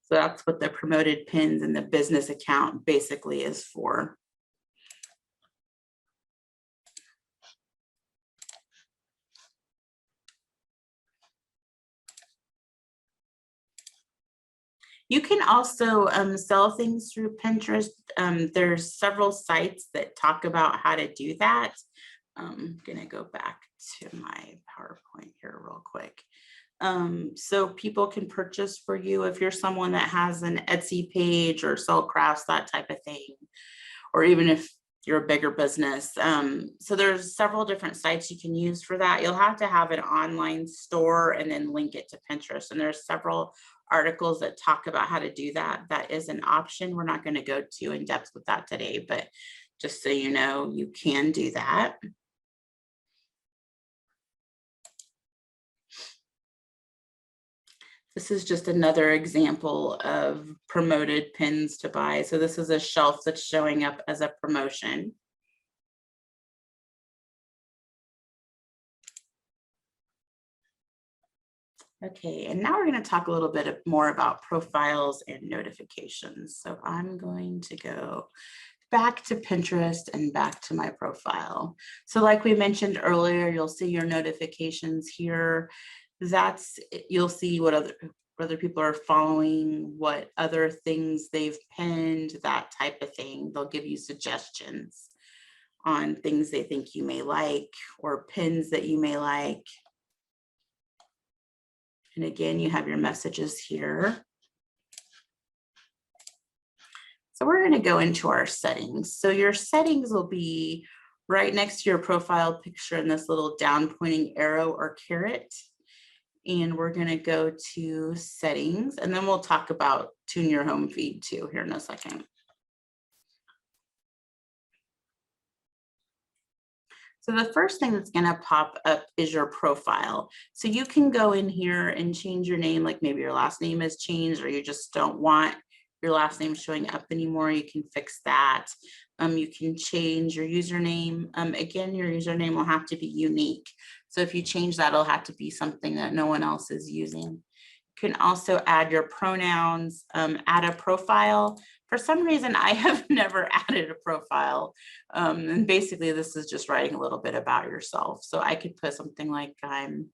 S1: so that's what the promoted pins and the business account basically is for. You can also sell things through Pinterest. There's several sites that talk about how to do that. I'm gonna go back to my PowerPoint here real quick. So people can purchase for you if you're someone that has an Etsy page or sell crafts, that type of thing, or even if you're a bigger business. So there's several different sites you can use for that. You'll have to have an online store and then link it to Pinterest. And there's several articles that talk about how to do that. That is an option. We're not going to go too in depth with that today, but just so you know, you can do that. This is just another example of promoted pins to buy. So this is a shelf that's showing up as a promotion. Okay, and now we're going to talk a little bit more about profiles and notifications. So I'm going to go back to Pinterest and back to my profile. So like we mentioned earlier, you'll see your notifications here. You'll see what other people are following, what other things they've pinned, that type of thing. They'll give you suggestions on things they think you may like or pins that you may like. And again, you have your messages here. So we're going to go into our settings. So your settings will be right next to your profile picture in this little down pointing arrow or caret. And we're going to go to settings, and then we'll talk about tune your home feed too here in a second. So the first thing that's going to pop up is your profile. So you can go in here and change your name, like maybe your last name has changed or you just don't want your last name showing up anymore. You can fix that. You can change your username. Again, your username will have to be unique. So if you change that, it'll have to be something that no one else is using. You can also add your pronouns, add a profile. For some reason, I have never added a profile. And basically, this is just writing a little bit about yourself. So I could put something like I'm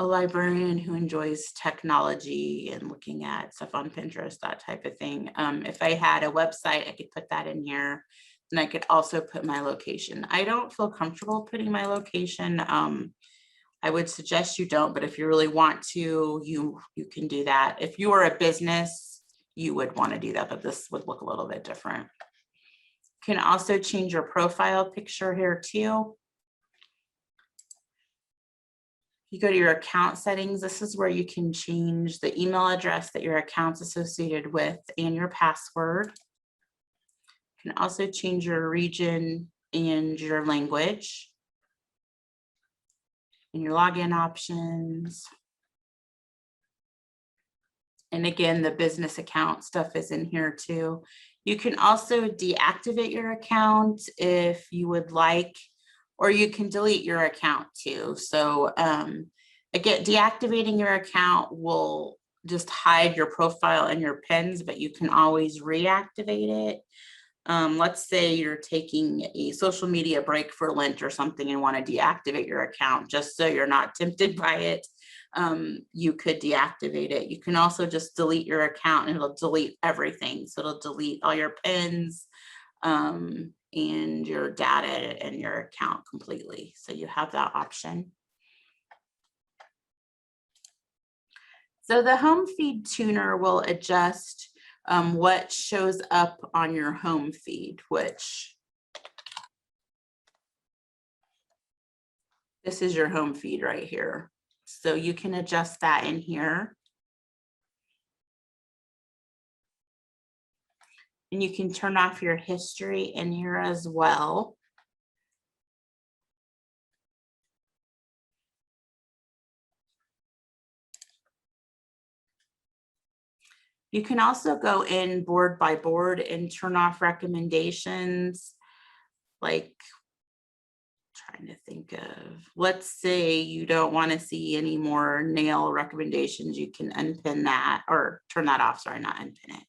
S1: a librarian who enjoys technology and looking at stuff on Pinterest, that type of thing. If I had a website, I could put that in here. And I could also put my location. I don't feel comfortable putting my location. I would suggest you don't, but if you really want to, you can do that. If you are a business, you would want to do that, but this would look a little bit different. You can also change your profile picture here too. You go to your account settings. This is where you can change the email address that your account's associated with and your password. You can also change your region and your language and your login options. And again, the business account stuff is in here too. You can also deactivate your account if you would like, or you can delete your account too. So again, deactivating your account will just hide your profile and your pins, but you can always reactivate it. Let's say you're taking a social media break for Lent or something and want to deactivate your account just so you're not tempted by it. You could deactivate it. You can also just delete your account and it'll delete everything. So it'll delete all your pins and your data and your account completely. So you have that option. So the home feed tuner will adjust what shows up on your home feed, which this is your home feed right here. So you can adjust that in here. And you can turn off your history in here as well. You can also go in board by board and turn off recommendations. Like, trying to think of, let's say you don't want to see any more nail recommendations. You can unpin that or turn that off. Sorry, not unpin it.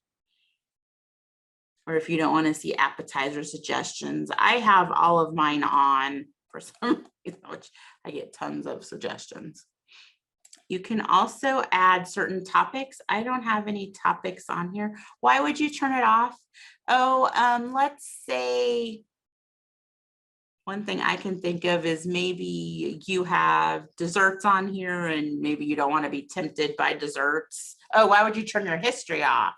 S1: Or if you don't want to see appetizer suggestions, I have all of mine on for some reason, which I get tons of suggestions. You can also add certain topics. I don't have any topics on here. Why would you turn it off? Oh, let's say one thing I can think of is maybe you have desserts on here and maybe you don't want to be tempted by desserts. Oh, why would you turn your history off?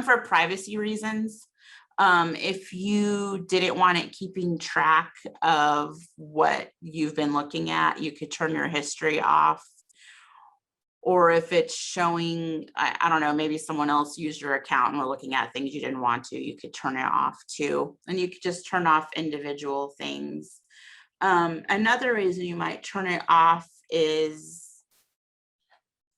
S1: For privacy reasons. If you didn't want it keeping track of what you've been looking at, you could turn your history off. Or if it's showing, I don't know, maybe someone else used your account and were looking at things you didn't want to, you could turn it off too. And you could just turn off individual things. Another reason you might turn it off is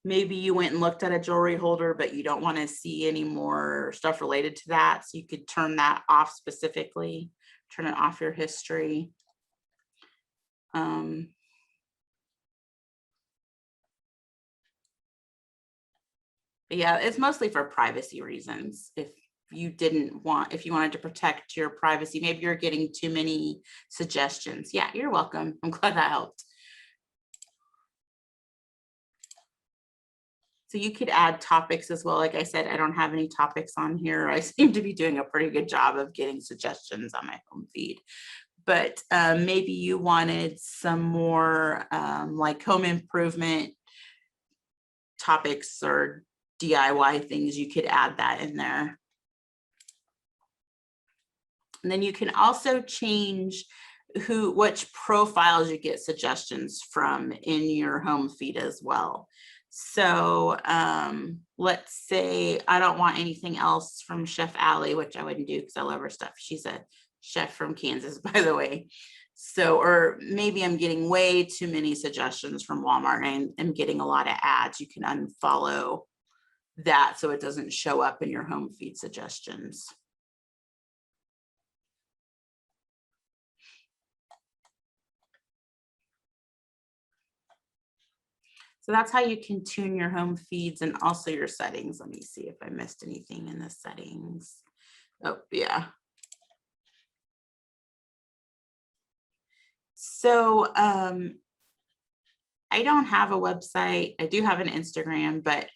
S1: maybe you went and looked at a jewelry holder, but you don't want to see any more stuff related to that. So you could turn that off specifically, turn it off your history. But yeah, it's mostly for privacy reasons. If you wanted to protect your privacy, maybe you're getting too many suggestions. Yeah, you're welcome. I'm glad that helped. So you could add topics as well. Like I said, I don't have any topics on here. I seem to be doing a pretty good job of getting suggestions on my home feed. But maybe you wanted some more like home improvement topics or DIY things, you could add that in there. And then you can also change which profiles you get suggestions from in your home feed as well. So let's say I don't want anything else from Chef Allie, which I wouldn't do because I love her stuff. She's a chef from Kansas, by the way. So, or maybe I'm getting way too many suggestions from Walmart and I'm getting a lot of ads. You can unfollow that so it doesn't show up in your home feed suggestions. So that's how you can tune your home feeds and also your settings. Let me see if I missed anything in the settings. Oh, yeah. So I don't have a website. I do have an Instagram, but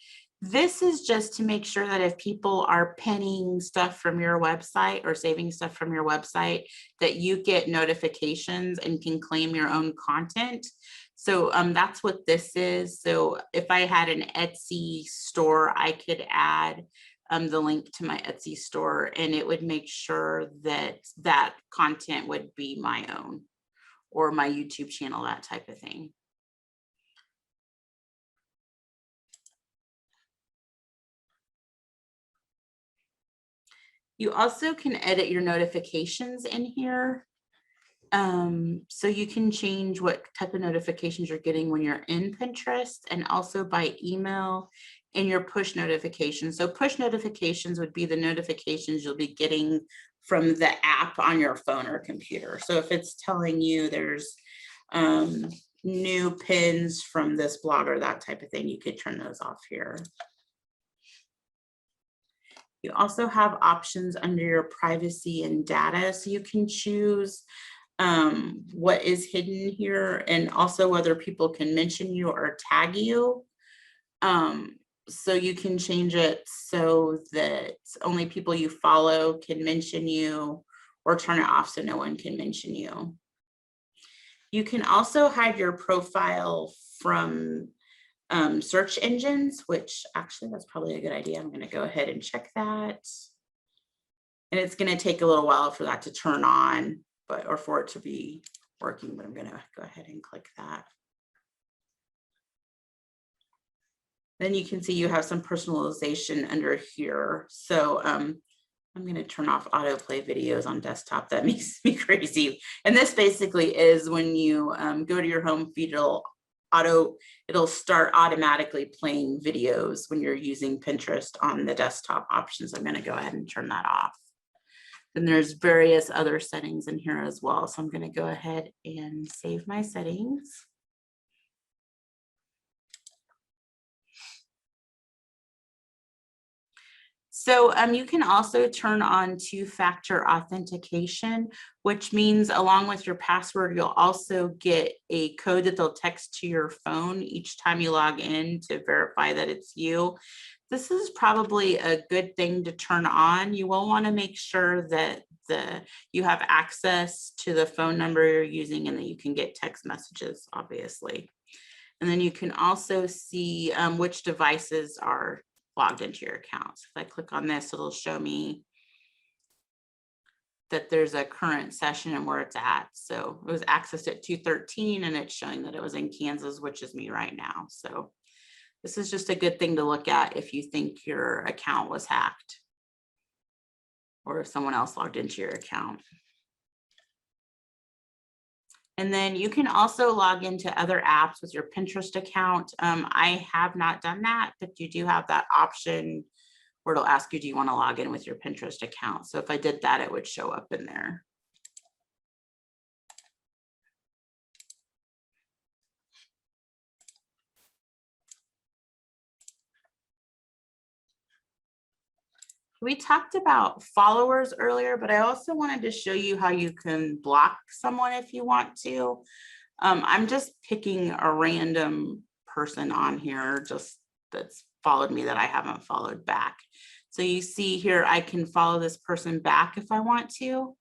S1: this is just to make sure that if people are pinning stuff from your website or saving stuff from your website, that you get notifications and can claim your own content. So that's what this is. So if I had an Etsy store, I could add the link to my Etsy store and it would make sure that that content would be my own or my YouTube channel, that type of thing. You also can edit your notifications in here. So you can change what type of notifications you're getting when you're in Pinterest and also by email and your push notifications. So push notifications would be the notifications you'll be getting from the app on your phone or computer. So if it's telling you there's new pins from this blogger, that type of thing, you could turn those off here. You also have options under your privacy and data, so you can choose what is hidden here, and also whether people can mention you or tag you. So you can change it so that only people you follow can mention you, or turn it off so no one can mention you. You can also hide your profile from search engines, which actually that's probably a good idea. I'm going to go ahead and check that. And it's going to take a little while for that to turn on, or for it to be working, but I'm going to go ahead and click that. Then you can see you have some personalization under here. So I'm going to turn off autoplay videos on desktop. That makes me crazy. And this basically is when you go to your home feed, it'll start automatically playing videos when you're using Pinterest on the desktop options. I'm going to go ahead and turn that off. Then there's various other settings in here as well. So I'm going to go ahead and save my settings. So you can also turn on two-factor authentication, which means along with your password, you'll also get a code that they'll text to your phone each time you log in to verify that it's you. This is probably a good thing to turn on. You will want to make sure that you have access to the phone number you're using and that you can get text messages, obviously. And then you can also see which devices are logged into your account. So if I click on this, it'll show me that there's a current session and where it's at. So it was accessed at 2:13 and it's showing that it was in Kansas, which is me right now. So this is just a good thing to look at if you think your account was hacked or if someone else logged into your account. And then you can also log into other apps with your Pinterest account. I have not done that, but you do have that option where it'll ask you, do you want to log in with your Pinterest account? So if I did that, it would show up in there. We talked about followers earlier, but I also wanted to show you how you can block someone if you want to. I'm just picking a random person on here just that's followed me that I haven't followed back. So you see here, I can follow this person back if I want to.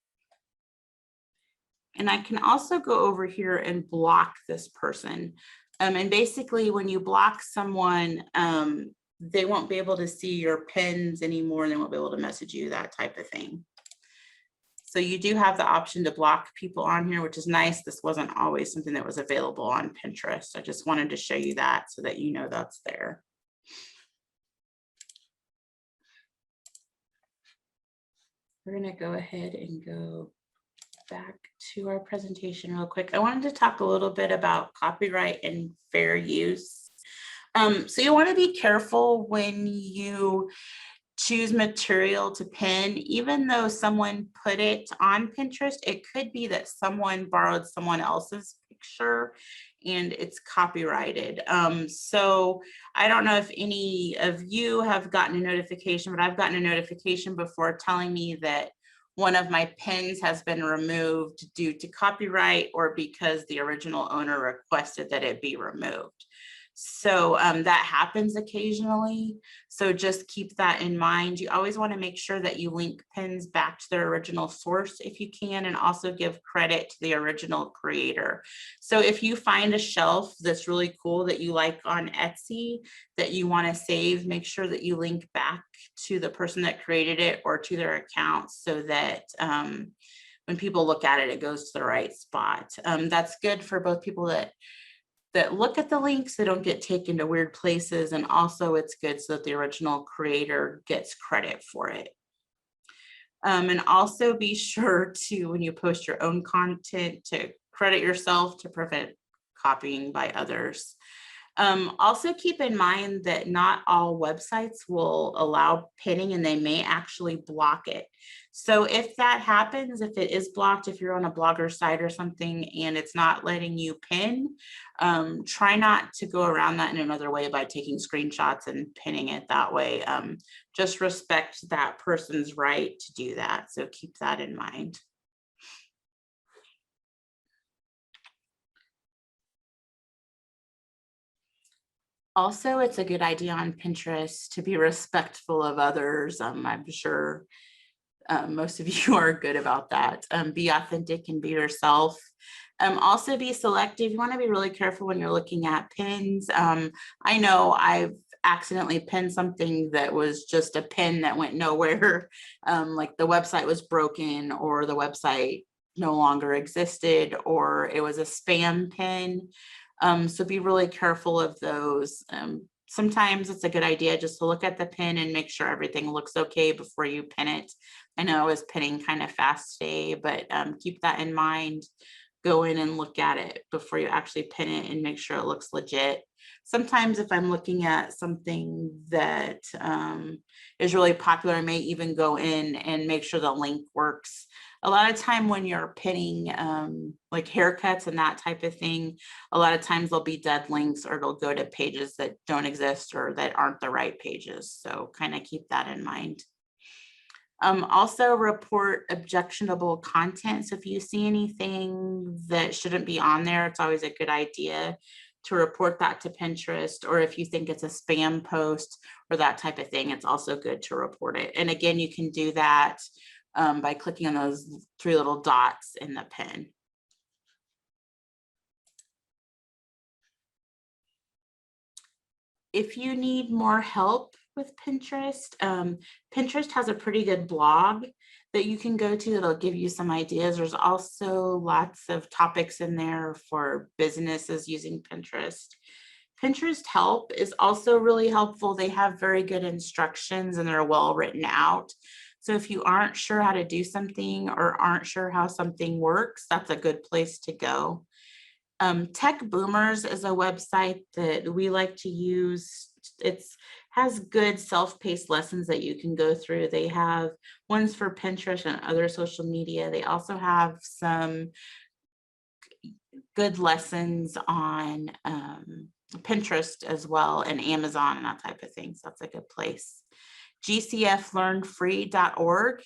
S1: And I can also go over here and block this person. And basically when you block someone, they won't be able to see your pins anymore. They won't be able to message you, that type of thing. So you do have the option to block people on here, which is nice. This wasn't always something that was available on Pinterest. I just wanted to show you that so that you know that's there. We're going to go ahead and go back to our presentation real quick. I wanted to talk a little bit about copyright and fair use. So you want to be careful when you choose material to pin. Even though someone put it on Pinterest, it could be that someone borrowed someone else's picture and it's copyrighted. So I don't know if any of you have gotten a notification, but I've gotten a notification before telling me that one of my pins has been removed due to copyright or because the original owner requested that it be removed. So that happens occasionally. So just keep that in mind. You always want to make sure that you link pins back to their original source if you can, and also give credit to the original creator. So if you find a shelf that's really cool that you like on Etsy that you want to save, make sure that you link back to the person that created it or to their account so that when people look at it, it goes to the right spot. That's good for both people that look at the links, they don't get taken to weird places. And also it's good so that the original creator gets credit for it. And also be sure to, when you post your own content, to credit yourself to prevent copying by others. Also keep in mind that not all websites will allow pinning and they may actually block it. So if that happens, if it is blocked, if you're on a blogger site or something and it's not letting you pin, try not to go around that in another way by taking screenshots and pinning it that way. Just respect that person's right to do that. So keep that in mind. Also, it's a good idea on Pinterest to be respectful of others. I'm sure most of you are good about that. Be authentic and be yourself. Also be selective. You want to be really careful when you're looking at pins. I know I've accidentally pinned something that was just a pin that went nowhere. Like the website was broken or the website no longer existed or it was a spam pin. So be really careful of those. Sometimes it's a good idea just to look at the pin and make sure everything looks okay before you pin it. I know I was pinning kind of fast today, but keep that in mind. Go in and look at it before you actually pin it and make sure it looks legit. Sometimes if I'm looking at something that is really popular, I may even go in and make sure the link works. A lot of time when you're pinning like haircuts and that type of thing, a lot of times there'll be dead links or it'll go to pages that don't exist or that aren't the right pages. So kind of keep that in mind. Also report objectionable content. So if you see anything that shouldn't be on there, it's always a good idea to report that to Pinterest, or if you think it's a spam post or that type of thing, it's also good to report it. And again, you can do that by clicking on those 3 little dots in the pin. If you need more help with Pinterest, Pinterest has a pretty good blog that you can go to that'll give you some ideas. There's also lots of topics in there for businesses using Pinterest. Pinterest help is also really helpful. They have very good instructions and they're well written out. So if you aren't sure how to do something or aren't sure how something works, that's a good place to go. Tech Boomers is a website that we like to use. It has good self-paced lessons that you can go through. They have ones for Pinterest and other social media. They also have some good lessons on Pinterest as well and Amazon and that type of thing. So that's a good place. GCFlearnfree.org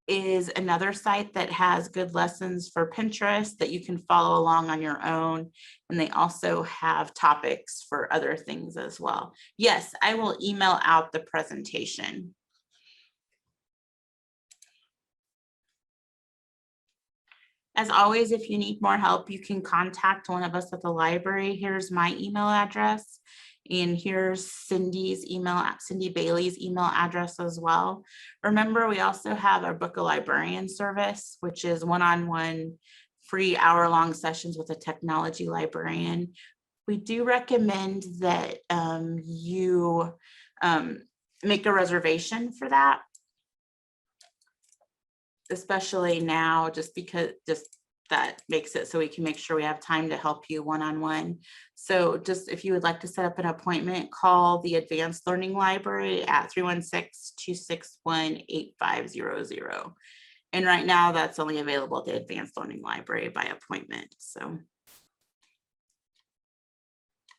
S1: is another site that has good lessons for Pinterest that you can follow along on your own. And they also have topics for other things as well. Yes, I will email out the presentation. As always, if you need more help, you can contact one of us at the library. Here's my email address. And here's Cindy Bailey's email address as well. Remember, we also have our Book a Librarian service, which is one-on-one free hour-long sessions with a technology librarian. We do recommend that you make a reservation for that, especially now, just because that makes it so we can make sure we have time to help you one-on-one. So just if you would like to set up an appointment, call the Advanced Learning Library at 316-261-8500. And right now that's only available at the Advanced Learning Library by appointment. So.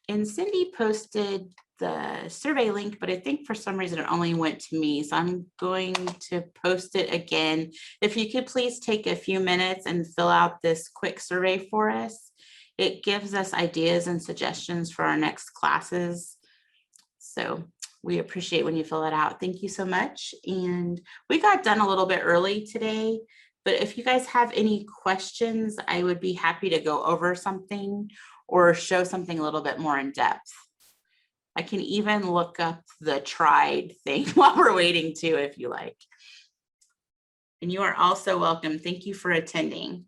S1: And Cindy posted the survey link, but I think for some reason it only went to me. So I'm going to post it again. If you could please take a few minutes and fill out this quick survey for us. It gives us ideas and suggestions for our next classes. So we appreciate when you fill it out. Thank you so much. And we got done a little bit early today, but if you guys have any questions, I would be happy to go over something or show something a little bit more in depth. I can even look up the tried thing while we're waiting too, if you like. And you are also welcome. Thank you for attending.